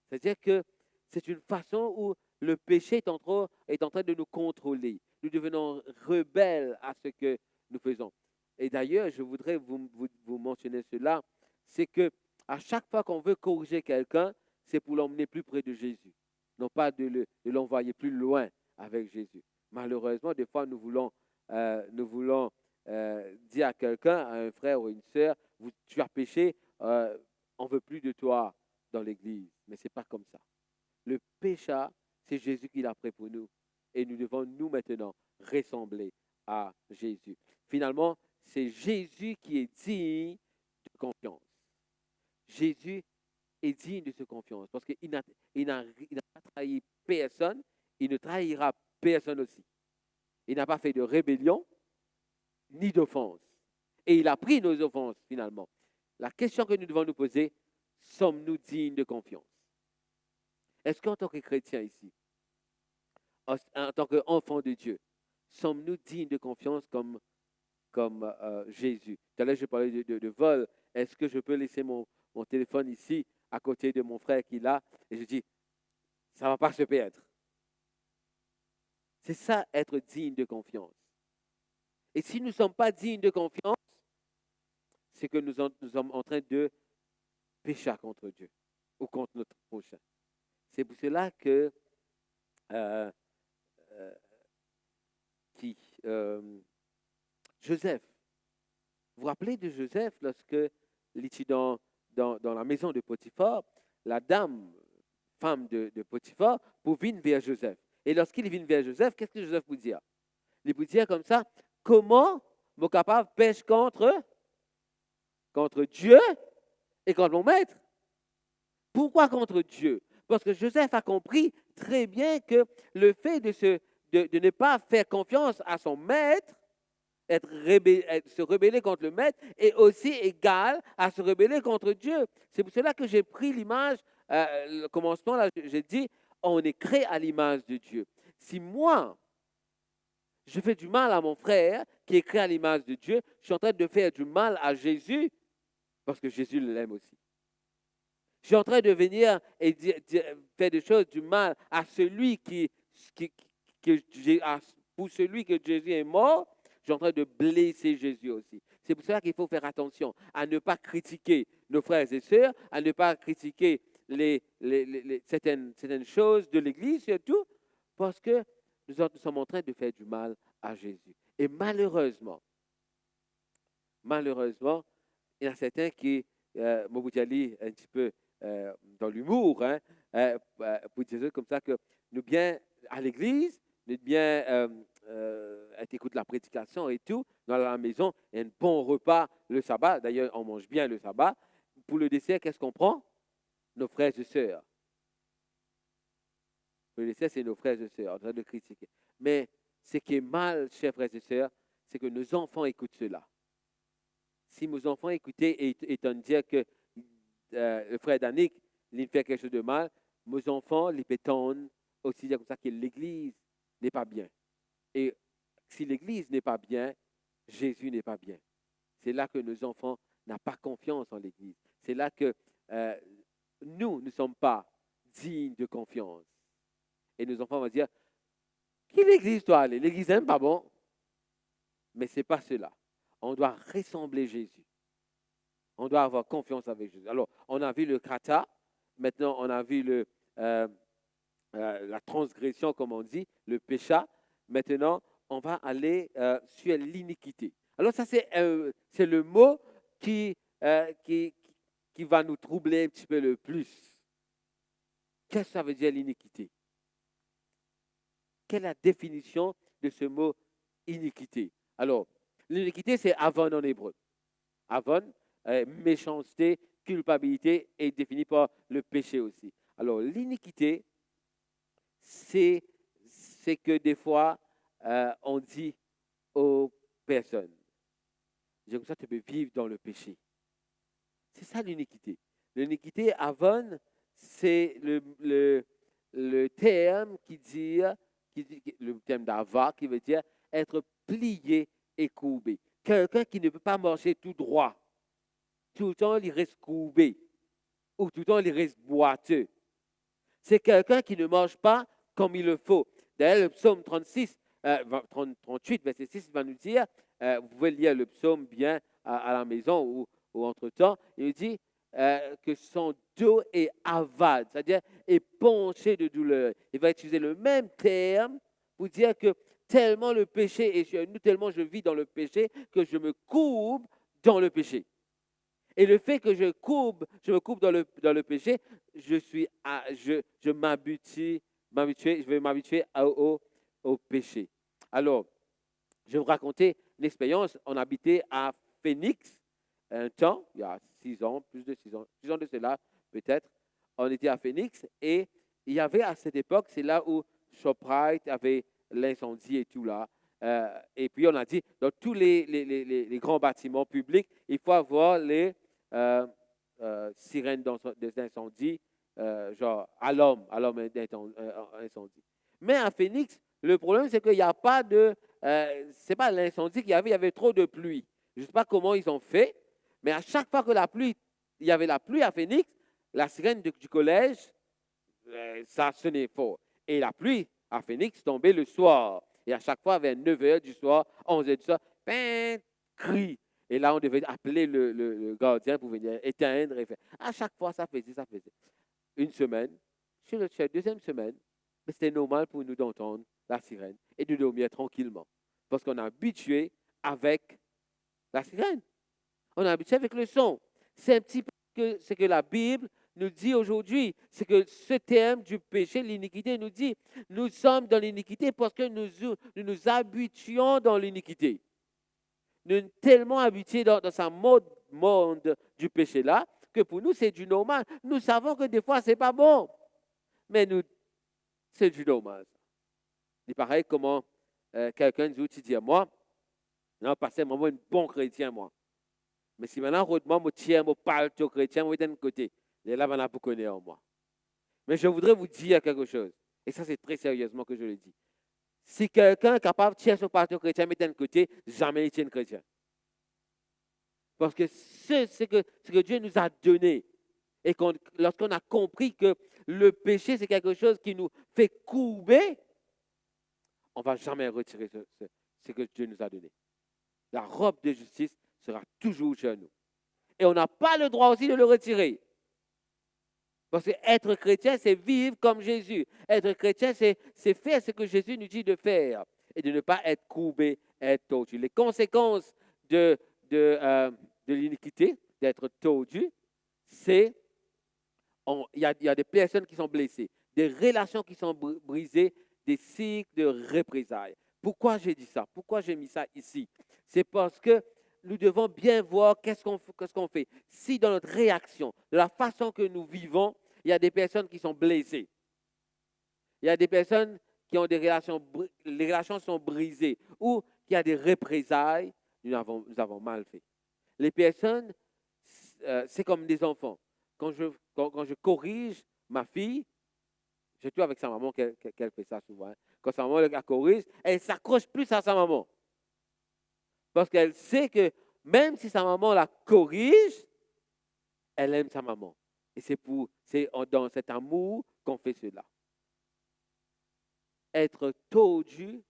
C'est-à-dire que c'est une façon où le péché est en train de nous contrôler. Nous devenons rebelles à ce que nous faisons. Et d'ailleurs, je voudrais vous mentionner cela, c'est que à chaque fois qu'on veut corriger quelqu'un, c'est pour l'emmener plus près de Jésus, non pas de l'envoyer plus loin avec Jésus. Malheureusement, des fois, nous voulons dire à quelqu'un, à un frère ou une sœur, tu as péché, on ne veut plus de toi dans l'Église. Mais ce n'est pas comme ça. Le péché, c'est Jésus qui l'a pris pour nous. Et nous devons, nous, maintenant, ressembler à Jésus. Finalement, c'est Jésus qui est digne de confiance. Jésus est digne de cette confiance parce qu'il n'a pas trahi personne, il ne trahira personne aussi. Il n'a pas fait de rébellion ni d'offense. Et il a pris nos offenses, finalement. La question que nous devons nous poser, sommes-nous dignes de confiance? Est-ce qu'en tant que chrétien ici, en tant qu'enfant de Dieu, sommes-nous dignes de confiance comme Jésus? Tout à l'heure, je parlais de vol. Est-ce que je peux laisser mon téléphone ici, à côté de mon frère qui l'a? Et je dis, ça ne va pas se perdre. C'est ça, être digne de confiance. Et si nous ne sommes pas dignes de confiance, c'est que nous sommes en train de pécher contre Dieu ou contre notre prochain. C'est pour cela que Joseph, vous vous rappelez de Joseph lorsque il était dans la maison de Potiphar, la femme de Potiphar, pour venir vers Joseph. Et lorsqu'il vient vers Joseph, qu'est-ce que Joseph vous dit? Il vous dit comme ça, comment mon capable pêche contre Dieu et contre mon maître? Pourquoi contre Dieu? Parce que Joseph a compris très bien que le fait de ne pas faire confiance à son maître, se rebeller contre le maître, est aussi égal à se rebeller contre Dieu. C'est pour cela que j'ai pris l'image, le commencement, là, j'ai dit, on est créé à l'image de Dieu. Si moi, je fais du mal à mon frère, qui est créé à l'image de Dieu, je suis en train de faire du mal à Jésus, parce que Jésus l'aime aussi. Je suis en train de venir et faire des choses du mal à celui pour celui que Jésus est mort. Je suis en train de blesser Jésus aussi. C'est pour cela qu'il faut faire attention à ne pas critiquer nos frères et sœurs, à ne pas critiquer certaines choses de l'Église surtout, parce que nous sommes en train de faire du mal à Jésus. Et malheureusement, il y en a certains qui, Moboudjali, un petit peu dans l'humour, pour dire comme ça, que nous bien à l'église, nous bien écoute la prédication et tout, dans la maison, il y a un bon repas le sabbat. D'ailleurs, on mange bien le sabbat. Pour le dessert, qu'est-ce qu'on prend? Nos frères et sœurs. Pour le dessert, c'est nos frères et sœurs, en train de critiquer. Mais ce qui est mal, chers frères et sœurs, c'est que nos enfants écoutent cela. Si nos enfants écoutaient et étant dire que le frère Danick, il fait quelque chose de mal, mes enfants, ils pétonnent aussi dire comme ça que l'Église n'est pas bien. Et si l'Église n'est pas bien, Jésus n'est pas bien. C'est là que nos enfants n'ont pas confiance en l'Église. C'est là que nous ne sommes pas dignes de confiance. Et nos enfants vont dire, qui l'Église doit aller? L'Église n'aime pas bon. Mais ce n'est pas cela. On doit ressembler Jésus. On doit avoir confiance avec Jésus. Alors, on a vu le kata, maintenant on a vu la transgression, comme on dit, le péché. Maintenant, on va aller sur l'iniquité. Alors, ça, c'est le mot qui va nous troubler un petit peu le plus. Qu'est-ce que ça veut dire l'iniquité? Quelle est la définition de ce mot iniquité? Alors, l'iniquité, c'est avon en hébreu. Avon, méchanceté, culpabilité, est défini par le péché aussi. Alors, l'iniquité, c'est que des fois, on dit aux personnes, comme ça, tu peux vivre dans le péché. C'est ça l'iniquité. L'iniquité, avon, c'est le terme qui dit, le terme d'ava, qui veut dire être plié et courbé. Quelqu'un qui ne peut pas marcher tout droit. Tout le temps, il reste courbé. Ou tout le temps, il reste boiteux. C'est quelqu'un qui ne marche pas comme il le faut. D'ailleurs, le psaume 38, verset 6, va nous dire, vous pouvez lire le psaume bien à la maison ou entre-temps, il dit que son dos est avade, c'est-à-dire est penché de douleur. Il va utiliser le même terme pour dire que tellement le péché est sur nous, tellement je vis dans le péché, que je me courbe dans le péché. Et le fait que je me courbe dans le péché, je vais m'habituer au péché. Alors, je vais vous raconter une expérience. On habitait à Phoenix un temps, il y a 6 ans, plus de 6 ans de cela peut-être. On était à Phoenix et il y avait à cette époque, c'est là où ShopRite avait l'incendie et tout là. Et puis on a dit, dans tous les grands bâtiments publics, il faut avoir les sirènes d'incendie, genre alarme d'incendie. Mais à Phoenix, le problème c'est qu'il n'y a pas c'est pas l'incendie qu'il y avait trop de pluie. Je ne sais pas comment ils ont fait, mais à chaque fois que il y avait la pluie à Phoenix, la sirène du collège, ça sonnait fort. Et la pluie à Phoenix tombait le soir. Et à chaque fois, vers 9h du soir, 11h du soir, cri. Et là, on devait appeler le gardien pour venir éteindre. À chaque fois, ça faisait. Une semaine, sur la deuxième semaine, c'était normal pour nous d'entendre la sirène et de dormir tranquillement. Parce qu'on est habitué avec la sirène. On est habitué avec le son. C'est un petit peu ce que la Bible nous dit aujourd'hui. C'est que ce terme du péché, l'iniquité, nous dit, nous sommes dans l'iniquité parce que nous habituons dans l'iniquité. Nous sommes tellement habitués dans ce monde du péché-là que pour nous, c'est du normal. Nous savons que des fois, ce n'est pas bon. Mais c'est du normal. C'est pareil comment quelqu'un nous dit à moi, non, parce que moi, un bon chrétien, moi. Mais si maintenant, moi, je tiens, je parle de chrétien, je vais d'un côté. Et là, on a beaucoup connaître en moi. Mais je voudrais vous dire quelque chose. Et ça, c'est très sérieusement que je le dis. Si quelqu'un est capable de tirer son parti chrétien, mais d'un côté, jamais il tient chrétien. Parce que c'est ce que Dieu nous a donné. Et lorsqu'on a compris que le péché, c'est quelque chose qui nous fait courber, on ne va jamais retirer ce que Dieu nous a donné. La robe de justice sera toujours chez nous. Et on n'a pas le droit aussi de le retirer. Parce que être chrétien, c'est vivre comme Jésus. Être chrétien, c'est faire ce que Jésus nous dit de faire. Et de ne pas être courbé, être tordu. Les conséquences de l'iniquité, d'être tordu, c'est il y a des personnes qui sont blessées, des relations qui sont brisées, des cycles de représailles. Pourquoi j'ai dit ça? Pourquoi j'ai mis ça ici? C'est parce que nous devons bien voir qu'est-ce qu'on fait. Si dans notre réaction, de la façon que nous vivons, il y a des personnes qui sont blessées. Il y a des personnes qui ont des relations, les relations sont brisées ou qu'il y a des représailles, nous avons mal fait. Les personnes, c'est comme des enfants. Quand je corrige ma fille, surtout avec sa maman qu'elle fait ça souvent, quand sa maman la corrige, elle s'accroche plus à sa maman. Parce qu'elle sait que même si sa maman la corrige, elle aime sa maman. Et c'est dans cet amour qu'on fait cela. Être tordu,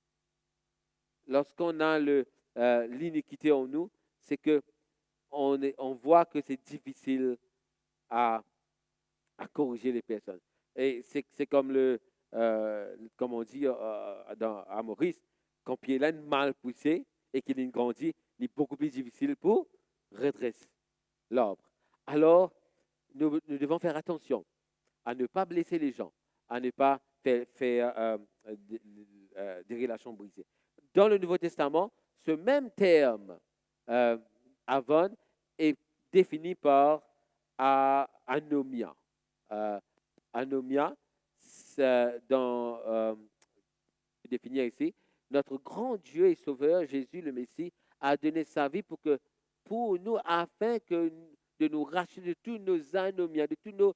lorsqu'on a l'iniquité en nous, c'est que on voit que c'est difficile à corriger les personnes. Et c'est comme comme on dit à Maurice, quand Pierre mal poussé et qu'il grandit, il est beaucoup plus difficile pour redresser l'arbre. Alors, nous devons faire attention à ne pas blesser les gens, à ne pas faire des relations brisées. Dans le Nouveau Testament, ce même terme, avon, est défini par anomia. Anomia, défini ici, notre grand Dieu et Sauveur, Jésus le Messie, a donné sa vie pour nous, afin de nous racheter de tous nos anomias, de toutes nos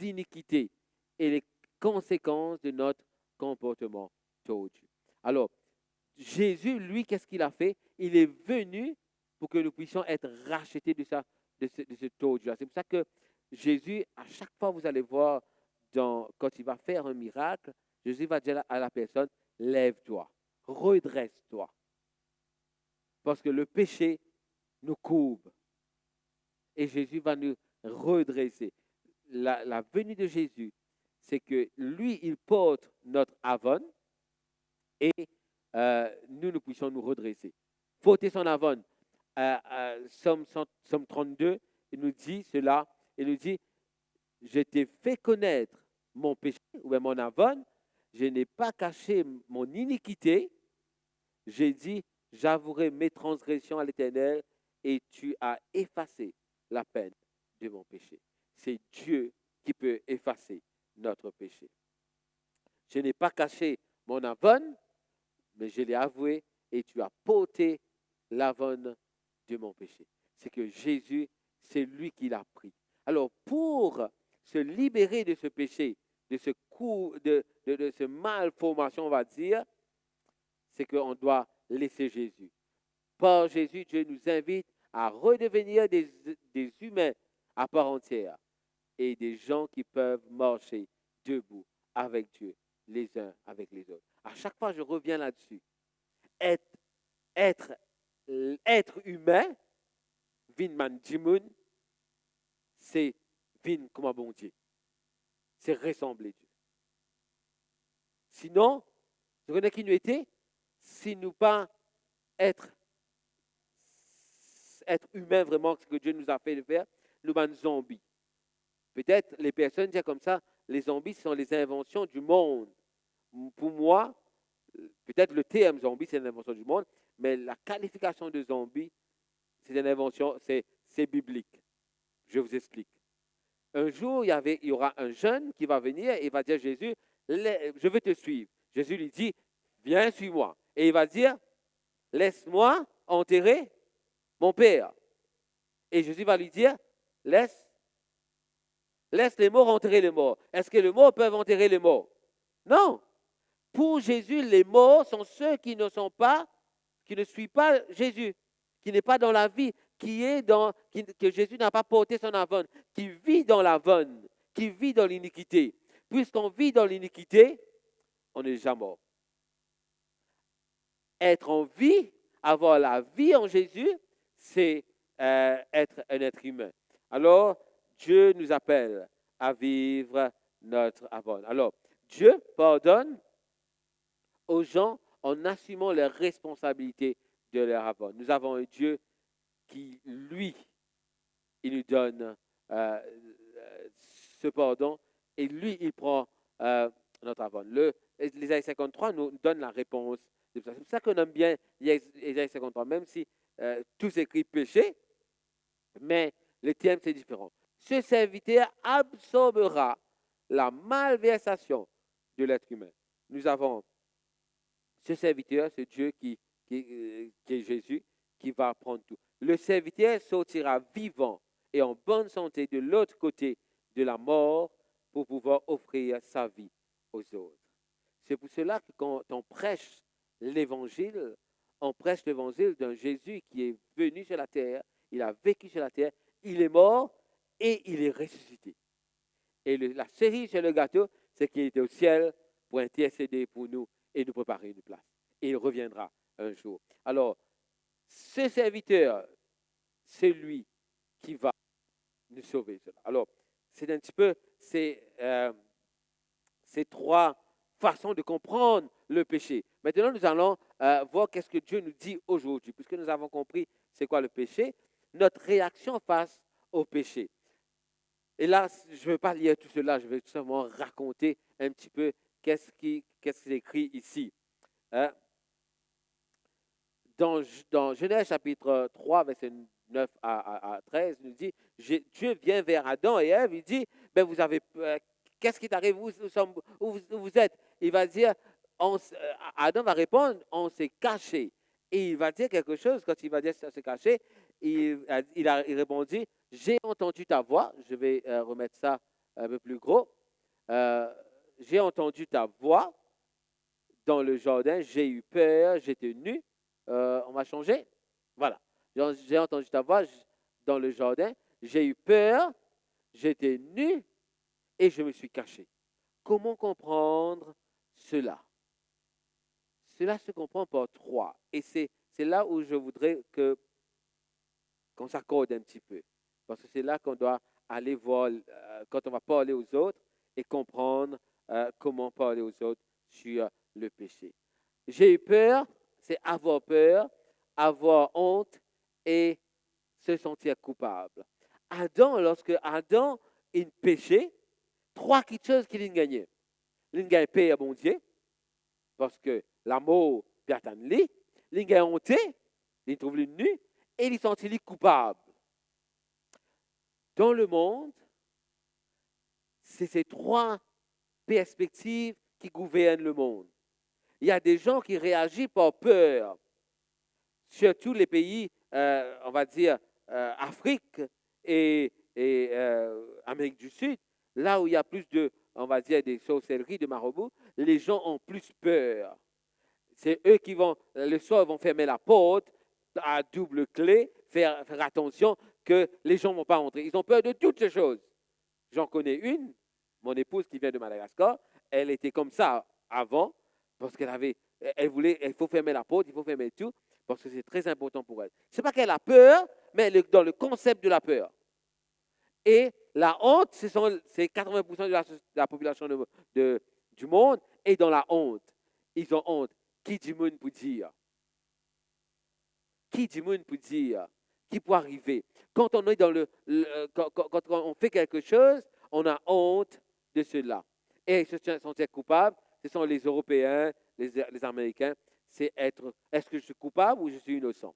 iniquités et les conséquences de notre comportement tordu. Alors, Jésus, lui, qu'est-ce qu'il a fait? Il est venu pour que nous puissions être rachetés de ce tordu-là. C'est pour ça que Jésus, à chaque fois, vous allez voir, quand il va faire un miracle, Jésus va dire à la personne, lève-toi, redresse-toi. Parce que le péché nous courbe. Et Jésus va nous redresser. La venue de Jésus, c'est que lui, il porte notre avon et nous puissions nous redresser. Porter son avon. Somme 32, il nous dit cela. Il nous dit, je t'ai fait connaître mon péché, ou bien mon avon, je n'ai pas caché mon iniquité, j'ai dit, j'avouerai mes transgressions à l'Éternel, et tu as effacé la peine de mon péché. C'est Dieu qui peut effacer notre péché. Je n'ai pas caché mon avon, mais je l'ai avoué, et tu as porté l'avon de mon péché. C'est que Jésus, c'est lui qui l'a pris. Alors, pour se libérer de ce péché, de ce malformation, on va dire, c'est qu'on doit laisser Jésus. Par Jésus, Dieu nous invite à redevenir des humains à part entière et des gens qui peuvent marcher debout avec Dieu, les uns avec les autres. À chaque fois, je reviens là-dessus. Être humain, vin man dimoun, c'est vin comme un bon Dieu. C'est ressembler Dieu. Sinon, ce qu'on a qui nous était, si nous pas être humain vraiment, ce que Dieu nous a fait de faire, nous sommes zombies. Peut-être les personnes disent comme ça, les zombies sont les inventions du monde. Pour moi, peut-être le terme zombie, c'est une invention du monde, mais la qualification de zombie, c'est une invention, c'est biblique. Je vous explique. Un jour, il y aura un jeune qui va venir et il va dire à Jésus, je veux te suivre. Jésus lui dit, viens, suis-moi. Et il va dire, laisse-moi enterrer mon père. Et Jésus va lui dire, laisse les morts enterrer les morts. Est-ce que les morts peuvent enterrer les morts? Non. Pour Jésus, les morts sont ceux qui ne suivent pas Jésus, qui n'est pas dans la vie, que Jésus n'a pas porté son avon, qui vit dans l'avon, qui vit dans l'iniquité. Puisqu'on vit dans l'iniquité, on est déjà mort. Être en vie, avoir la vie en Jésus, c'est être un être humain. Alors, Dieu nous appelle à vivre notre avon. Alors, Dieu pardonne aux gens en assumant les responsabilités de leur avon. Nous avons un Dieu qui, lui, il nous donne ce pardon et lui, il prend notre avon. L'Ésaïe 53 nous donne la réponse. C'est pour ça qu'on aime bien l'Ésaïe 53, même si tout s'écrit péché, mais le thème c'est différent. Ce serviteur absorbera la malversation de l'être humain. Nous avons ce serviteur, ce Dieu qui est Jésus, qui va prendre tout. Le serviteur sortira vivant et en bonne santé de l'autre côté de la mort pour pouvoir offrir sa vie aux autres. C'est pour cela que quand on prêche l'évangile, on prêche l'évangile d'un Jésus qui est venu sur la terre, il a vécu sur la terre, il est mort et il est ressuscité. Et la cerise sur le gâteau, c'est qu'il était au ciel pour intercéder pour nous et nous préparer une place. Et il reviendra un jour. Alors, ce serviteur, c'est lui qui va nous sauver. Alors, c'est un petit peu ces trois façons de comprendre le péché. Maintenant, nous allons voir qu'est-ce que Dieu nous dit aujourd'hui. Puisque nous avons compris c'est quoi le péché, notre réaction face au péché. Et là, je ne vais pas lire tout cela, je vais seulement raconter un petit peu qu'est-ce qui est écrit ici. Hein? Dans Genèse chapitre 3, verset 9 à 13, il nous dit, Dieu vient vers Adam et Ève, il dit, ben vous avez, qu'est-ce qui t'arrive, où vous êtes? Il va dire, Adam va répondre, on s'est caché. Et il va dire quelque chose, quand il va dire se cacher, il répondit, j'ai entendu ta voix, je vais remettre ça un peu plus gros, j'ai entendu ta voix dans le jardin, j'ai eu peur, j'étais nu, on va changer, voilà, j'ai entendu ta voix dans le jardin, j'ai eu peur, j'étais nu et je me suis caché. Comment comprendre cela? Cela se comprend par trois. Et c'est là où je voudrais qu'on s'accorde un petit peu. Parce que c'est là qu'on doit aller voir, quand on va parler aux autres et comprendre comment parler aux autres sur le péché. J'ai eu peur, c'est avoir honte et se sentir coupable. Adam, lorsque Adam il péchait, trois choses qu'il a gagné. Il a gagné paix à mon Dieu, parce que l'amour perd lui, il a gagné honte, il trouve lui nu, et il sentit coupable. Dans le monde, c'est ces trois perspectives qui gouvernent le monde. Il y a des gens qui réagissent par peur, surtout les pays, on va dire, Afrique et Amérique du Sud, là où il y a plus de, on va dire, des sorcelleries, de marabouts, les gens ont plus peur. C'est eux qui vont, le soir, vont fermer la porte à double clé, faire attention que les gens ne vont pas rentrer. Ils ont peur de toutes ces choses. J'en connais une, mon épouse qui vient de Madagascar, elle était comme ça avant, parce elle voulait, il faut fermer la porte, il faut fermer tout, parce que c'est très important pour elle. Ce n'est pas qu'elle a peur, mais elle est dans le concept de la peur. Et la honte, c'est 80% de la population du monde est dans la honte. Ils ont honte. Qui dit monde pour dire? Qui dit monde pour dire? Qui peut arriver? Quand on est dans quand on fait quelque chose, on a honte de cela. Et se sentir coupable, ce sont les Européens, les Américains, c'est est-ce que je suis coupable ou je suis innocent?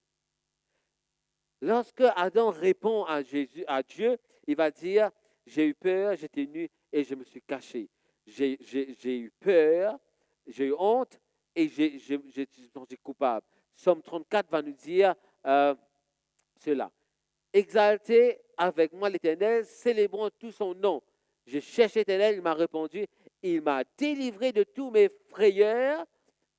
Lorsque Adam répond à Dieu, il va dire, j'ai eu peur, j'étais nu et je me suis caché. J'ai eu peur, j'ai eu honte et je suis senti coupable. Somme 34 va nous dire cela. Exaltez avec moi l'Éternel, célébrons tout son nom. Je cherche l'Éternel, il m'a répondu, il m'a délivré de tous mes frayeurs.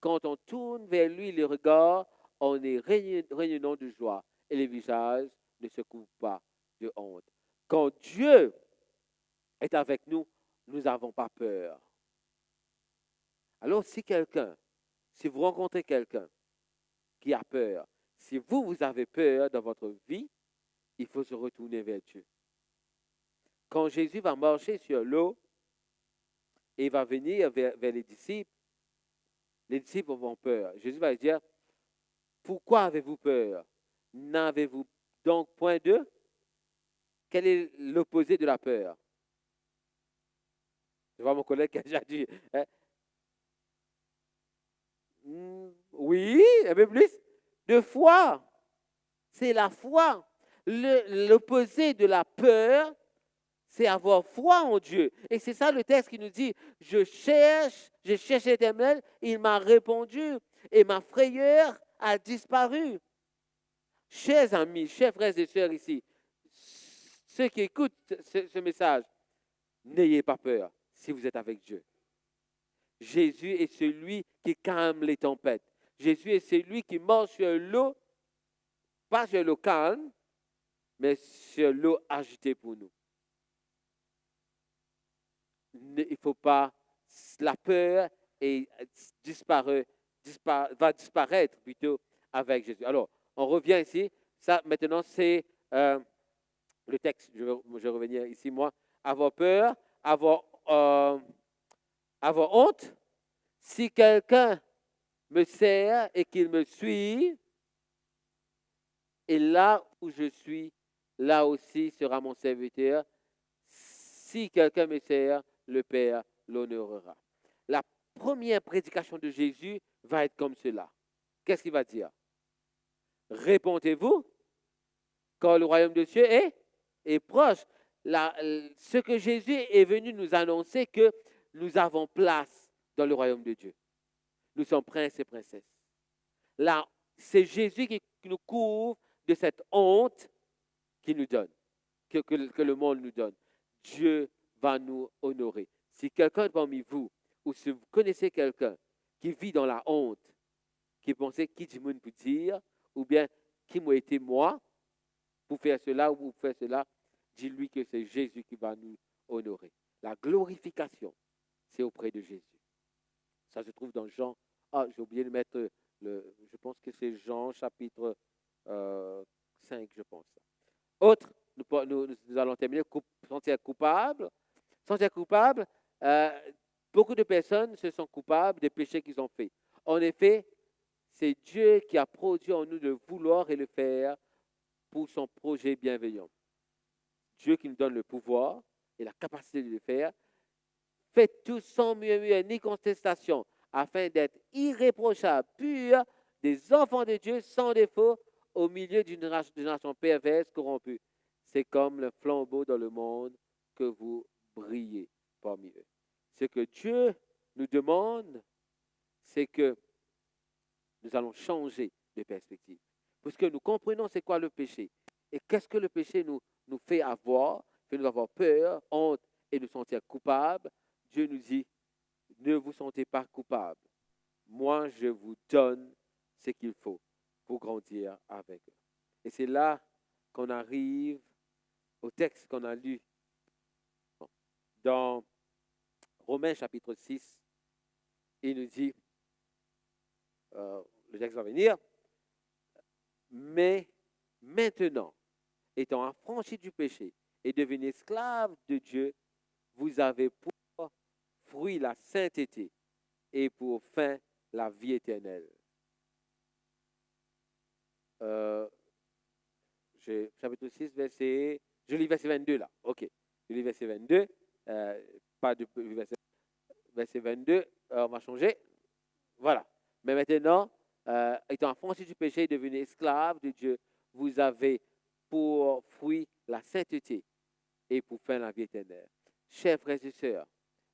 Quand on tourne vers lui le regard, on est rayonnant de joie et les visages ne se couvrent pas de honte. Quand Dieu est avec nous, nous n'avons pas peur. Alors si vous rencontrez quelqu'un qui a peur, si vous avez peur dans votre vie, il faut se retourner vers Dieu. Quand Jésus va marcher sur l'eau et va venir vers les disciples auront peur. Jésus va dire, pourquoi avez-vous peur? N'avez-vous donc point de? Quel est l'opposé de la peur? Je vois mon collègue qui a déjà dit. Hein? Oui, un peu plus. De foi. C'est la foi. L'opposé de la peur, c'est avoir foi en Dieu. Et c'est ça le texte qui nous dit, je cherche l'Éternel, il m'a répondu et ma frayeur a disparu. Chers amis, chers frères et sœurs ici, ceux qui écoutent ce message, n'ayez pas peur si vous êtes avec Dieu. Jésus est celui qui calme les tempêtes. Jésus est celui qui marche sur l'eau, pas sur l'eau calme, mais sur l'eau agitée pour nous. Il ne faut pas, la peur va disparaître plutôt avec Jésus. Alors, on revient ici. Ça, maintenant, c'est le texte, je vais revenir ici, moi, avoir peur, avoir honte. Si quelqu'un me sert et qu'il me suit, et là où je suis, là aussi sera mon serviteur. Si quelqu'un me sert, le Père l'honorera. La première prédication de Jésus va être comme cela. Qu'est-ce qu'il va dire? Répondez-vous, car le royaume de Dieu est proche. Ce que Jésus est venu nous annoncer, que nous avons place dans le royaume de Dieu. Nous sommes princes et princesses. Là, c'est Jésus qui nous couvre de cette honte qu'il nous donne, que le monde nous donne. Dieu va nous honorer. Si quelqu'un parmi vous, ou si vous connaissez quelqu'un qui vit dans la honte, qui pensait qui du monde peut dire, ou bien qui m'a été moi pour faire cela ou pour faire cela, dis-lui que c'est Jésus qui va nous honorer. La glorification, c'est auprès de Jésus. Ça se trouve dans Jean. Ah, j'ai oublié de mettre je pense que c'est Jean chapitre 5, je pense. Autre, nous allons terminer, sentir coupable. Sentir coupable, beaucoup de personnes se sont coupables des péchés qu'ils ont faits. En effet, c'est Dieu qui a produit en nous de vouloir et le faire pour son projet bienveillant. Dieu qui nous donne le pouvoir et la capacité de le faire. Faites tout sans murmure ni contestation, afin d'être irréprochables, purs, des enfants de Dieu sans défaut, au milieu d'une nation perverse, corrompue. C'est comme le flambeau dans le monde que vous brillez parmi eux. Ce que Dieu nous demande, c'est que nous allons changer de perspective. Parce que nous comprenons c'est quoi le péché. Et qu'est-ce que le péché nous fait avoir, fait nous avoir peur, honte et nous sentir coupables. Dieu nous dit, ne vous sentez pas coupables. Moi, je vous donne ce qu'il faut pour grandir avec eux. Et c'est là qu'on arrive au texte qu'on a lu dans Romains chapitre 6. Il nous dit, le texte va venir, mais maintenant, étant affranchis du péché et devenus esclaves de Dieu, vous avez pour fruit la sainteté et pour fin la vie éternelle. Chapitre 6, je lis verset 22 là. Ok, je lis verset 22. Pas de verset 22, on va changer. Voilà. Mais maintenant, étant affranchis du péché et devenus esclaves de Dieu, vous avez pour fruit la sainteté et pour fin la vie éternelle. Chers frères et sœurs,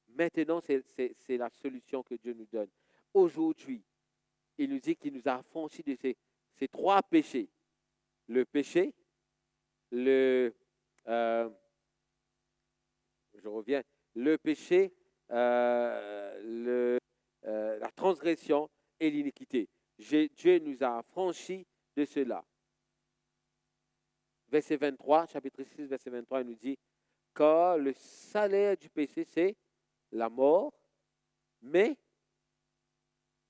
maintenant c'est la solution que Dieu nous donne. Aujourd'hui, il nous dit qu'il nous a affranchis de ces trois péchés. Le péché, le péché, la transgression et l'iniquité. Dieu nous a affranchis de cela. Verset 23, chapitre 6, verset 23, il nous dit, car le salaire du péché, c'est la mort, mais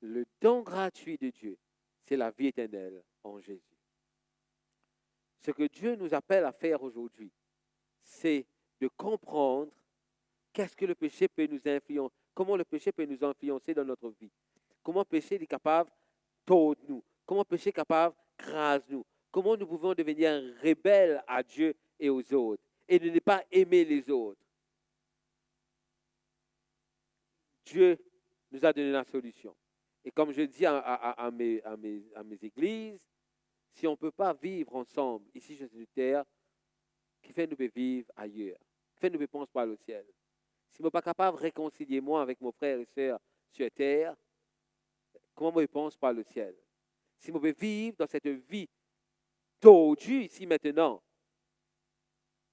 le don gratuit de Dieu, c'est la vie éternelle en Jésus. Ce que Dieu nous appelle à faire aujourd'hui, c'est de comprendre qu'est-ce que le péché peut nous influencer, comment le péché peut nous influencer dans notre vie, comment le péché est capable de tordre nous, comment le péché est capable de craser nous, comment nous pouvons devenir rebelles à Dieu et aux autres, et de ne pas aimer les autres. Dieu nous a donné la solution. Et comme je dis à mes églises, si on ne peut pas vivre ensemble ici sur cette terre, qui fait nous peut vivre ailleurs, qui fait nous peut penser par le ciel. Si je ne suis pas capable de réconcilier moi avec mon frère et soeur sur terre, comment je pense par le ciel? Si je peux vivre dans cette vie tordue ici maintenant,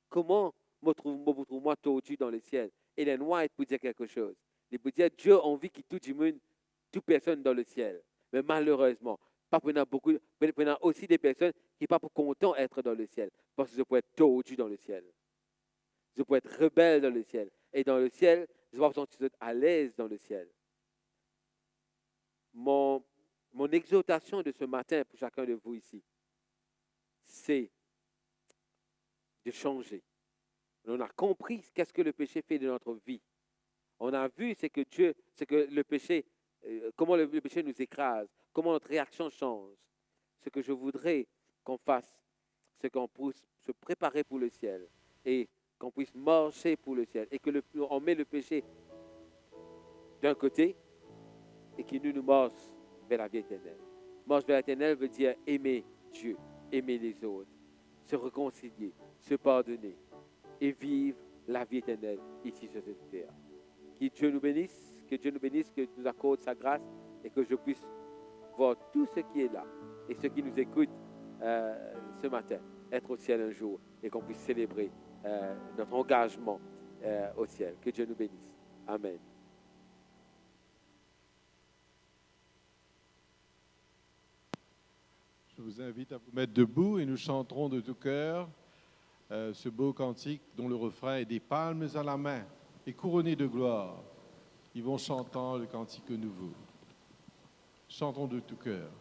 comment me trouve-moi tordu dans le ciel? Et les noirs pour dire quelque chose. Il peut dire Dieu a envie que tout le monde, toute personne dans le ciel. Mais malheureusement, pas pendant aussi des personnes qui ne sont pas contents d'être dans le ciel. Parce que je peux être tordu dans le ciel. Je peux être rebelle dans le ciel. Et dans le ciel, je vais me sentir à l'aise dans le ciel. Mon exhortation de ce matin pour chacun de vous ici, c'est de changer. On a compris qu'est-ce que le péché fait de notre vie. On a vu ce que le péché, comment le péché nous écrase, comment notre réaction change. Ce que je voudrais qu'on fasse, c'est qu'on puisse se préparer pour le ciel et qu'on puisse marcher pour le ciel et que on met le péché d'un côté et qu'il nous marche vers la vie éternelle. Marche vers l'éternel veut dire aimer Dieu, aimer les autres, se réconcilier, se pardonner et vivre la vie éternelle ici sur cette terre. Que Dieu nous bénisse, que nous accorde sa grâce et que je puisse voir tout ce qui est là et ceux qui nous écoutent ce matin être au ciel un jour et qu'on puisse célébrer notre engagement au ciel. Que Dieu nous bénisse. Amen. Je vous invite à vous mettre debout et nous chanterons de tout cœur ce beau cantique dont le refrain est « Des palmes à la main et couronnés de gloire ». Ils vont chantant le cantique nouveau. Chantons de tout cœur.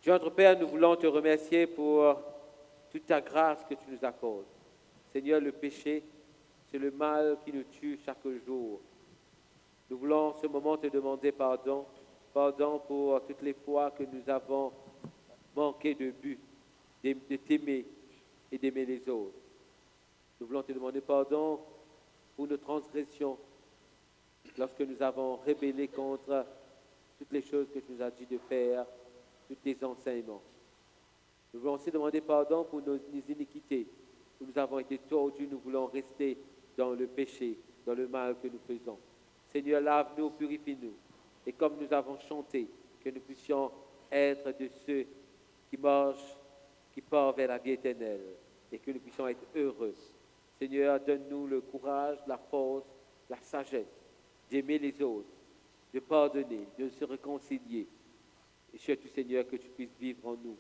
Dieu notre Père, nous voulons te remercier pour toute ta grâce que tu nous accordes. Seigneur, le péché, c'est le mal qui nous tue chaque jour. Nous voulons en ce moment te demander pardon. Pardon pour toutes les fois que nous avons manqué de but, de t'aimer et d'aimer les autres. Nous voulons te demander pardon pour nos transgressions, lorsque nous avons rébellé contre toutes les choses que tu nous as dit de faire, tous tes enseignements. Nous voulons aussi demander pardon pour nos iniquités, où nous avons été tordus, nous voulons rester dans le péché, dans le mal que nous faisons. Seigneur, lave-nous, purifie-nous. Et comme nous avons chanté, que nous puissions être de ceux qui marchent, qui partent vers la vie éternelle, et que nous puissions être heureux. Seigneur, donne-nous le courage, la force, la sagesse d'aimer les autres, de pardonner, de se réconcilier. Et surtout, Seigneur, que tu puisses vivre en nous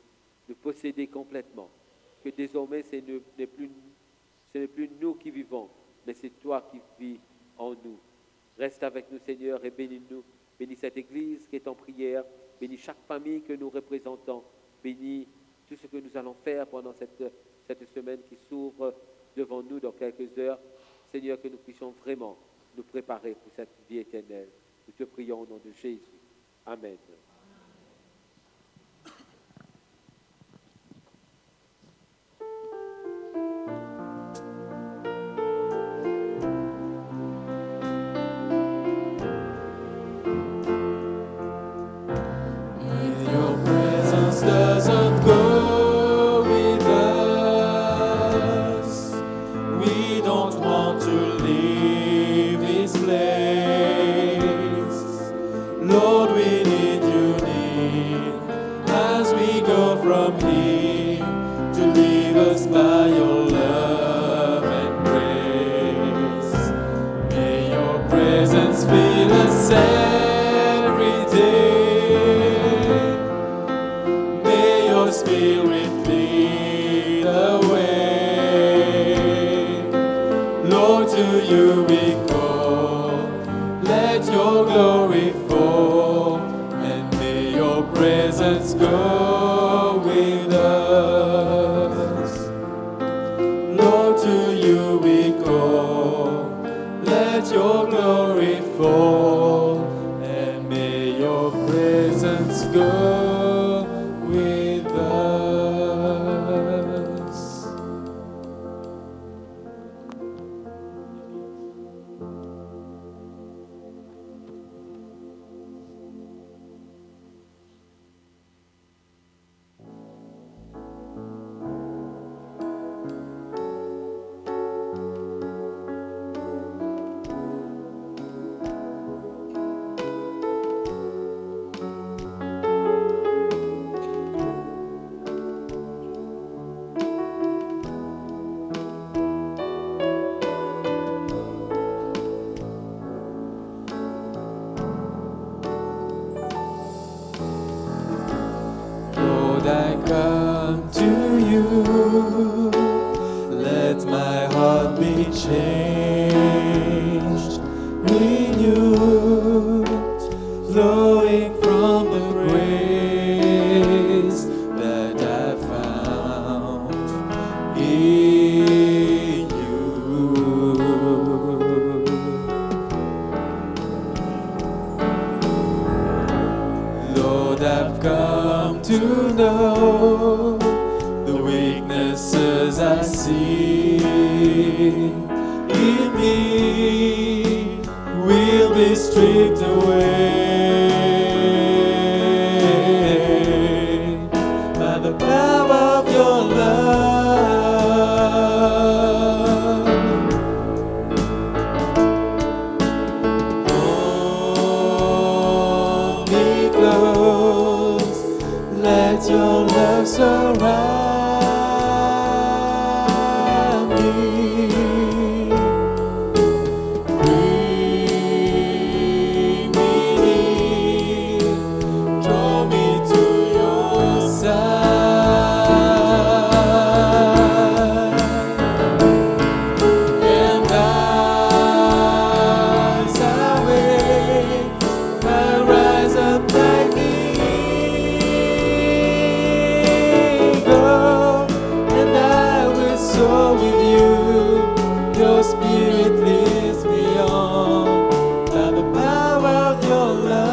nous posséder complètement. Que désormais, ce n'est plus nous qui vivons, mais c'est toi qui vis en nous. Reste avec nous, Seigneur, et bénis-nous. Bénis cette Église qui est en prière. Bénis chaque famille que nous représentons. Bénis tout ce que nous allons faire pendant cette semaine qui s'ouvre devant nous dans quelques heures. Seigneur, que nous puissions vraiment nous préparer pour cette vie éternelle. Nous te prions au nom de Jésus. Amen. If your presence doesn't go with us, we don't want to leave this place. Lord, we need you near as we go from here to leave us by your love and grace. May your presence fill us every day. May your spirit lead the way. Lord, to you we call. Let your glory fall, and may your presence go with us. Lord, to you we call. Let your glory fall, and may your presence go with us. Lord, I come to you. Let my heart be changed, renewed, flowing from the grace that I found in you. Lord, I've come to know the weaknesses I see in me will be stripped away by the power of your love. Hold me close, let your love surround me. Bring me near, draw me to your side. And as I wait, I rise up like the eagle, and I will soar with you. Your spirit leads me on by the power of your love.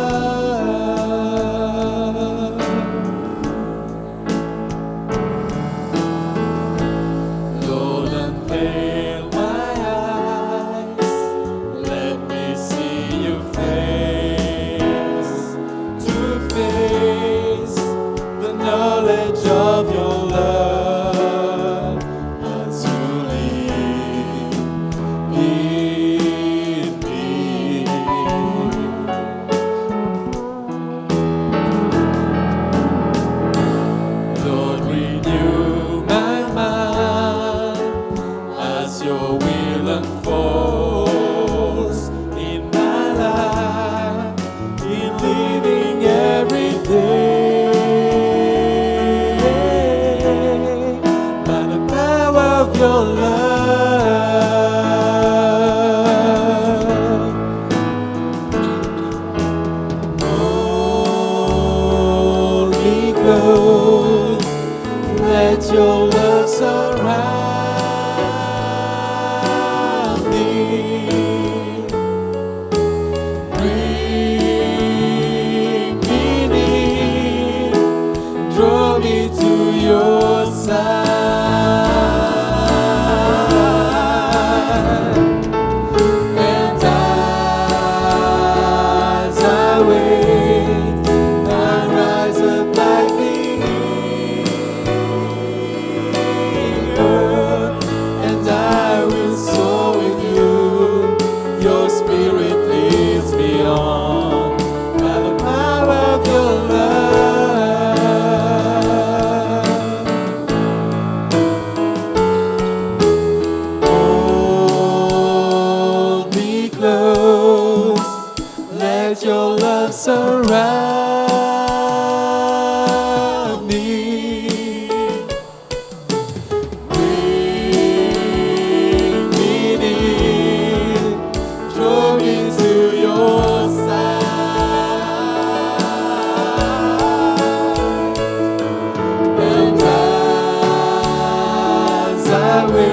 Lord, unveil my eyes, let me see you face to face, the knowledge of your love as you lead in me. Lord, renew my mind as your will unfolds in my life, in living every day. your love. Hold me close, let your love surround me. Bring me near, draw me to your side. And as I wait, I rise up like the eagle, and I will soar with you. Your spirit leads me on by the power of your love. Hold me close, let your love surround me. Bring me near, draw me to your side. And as I wait,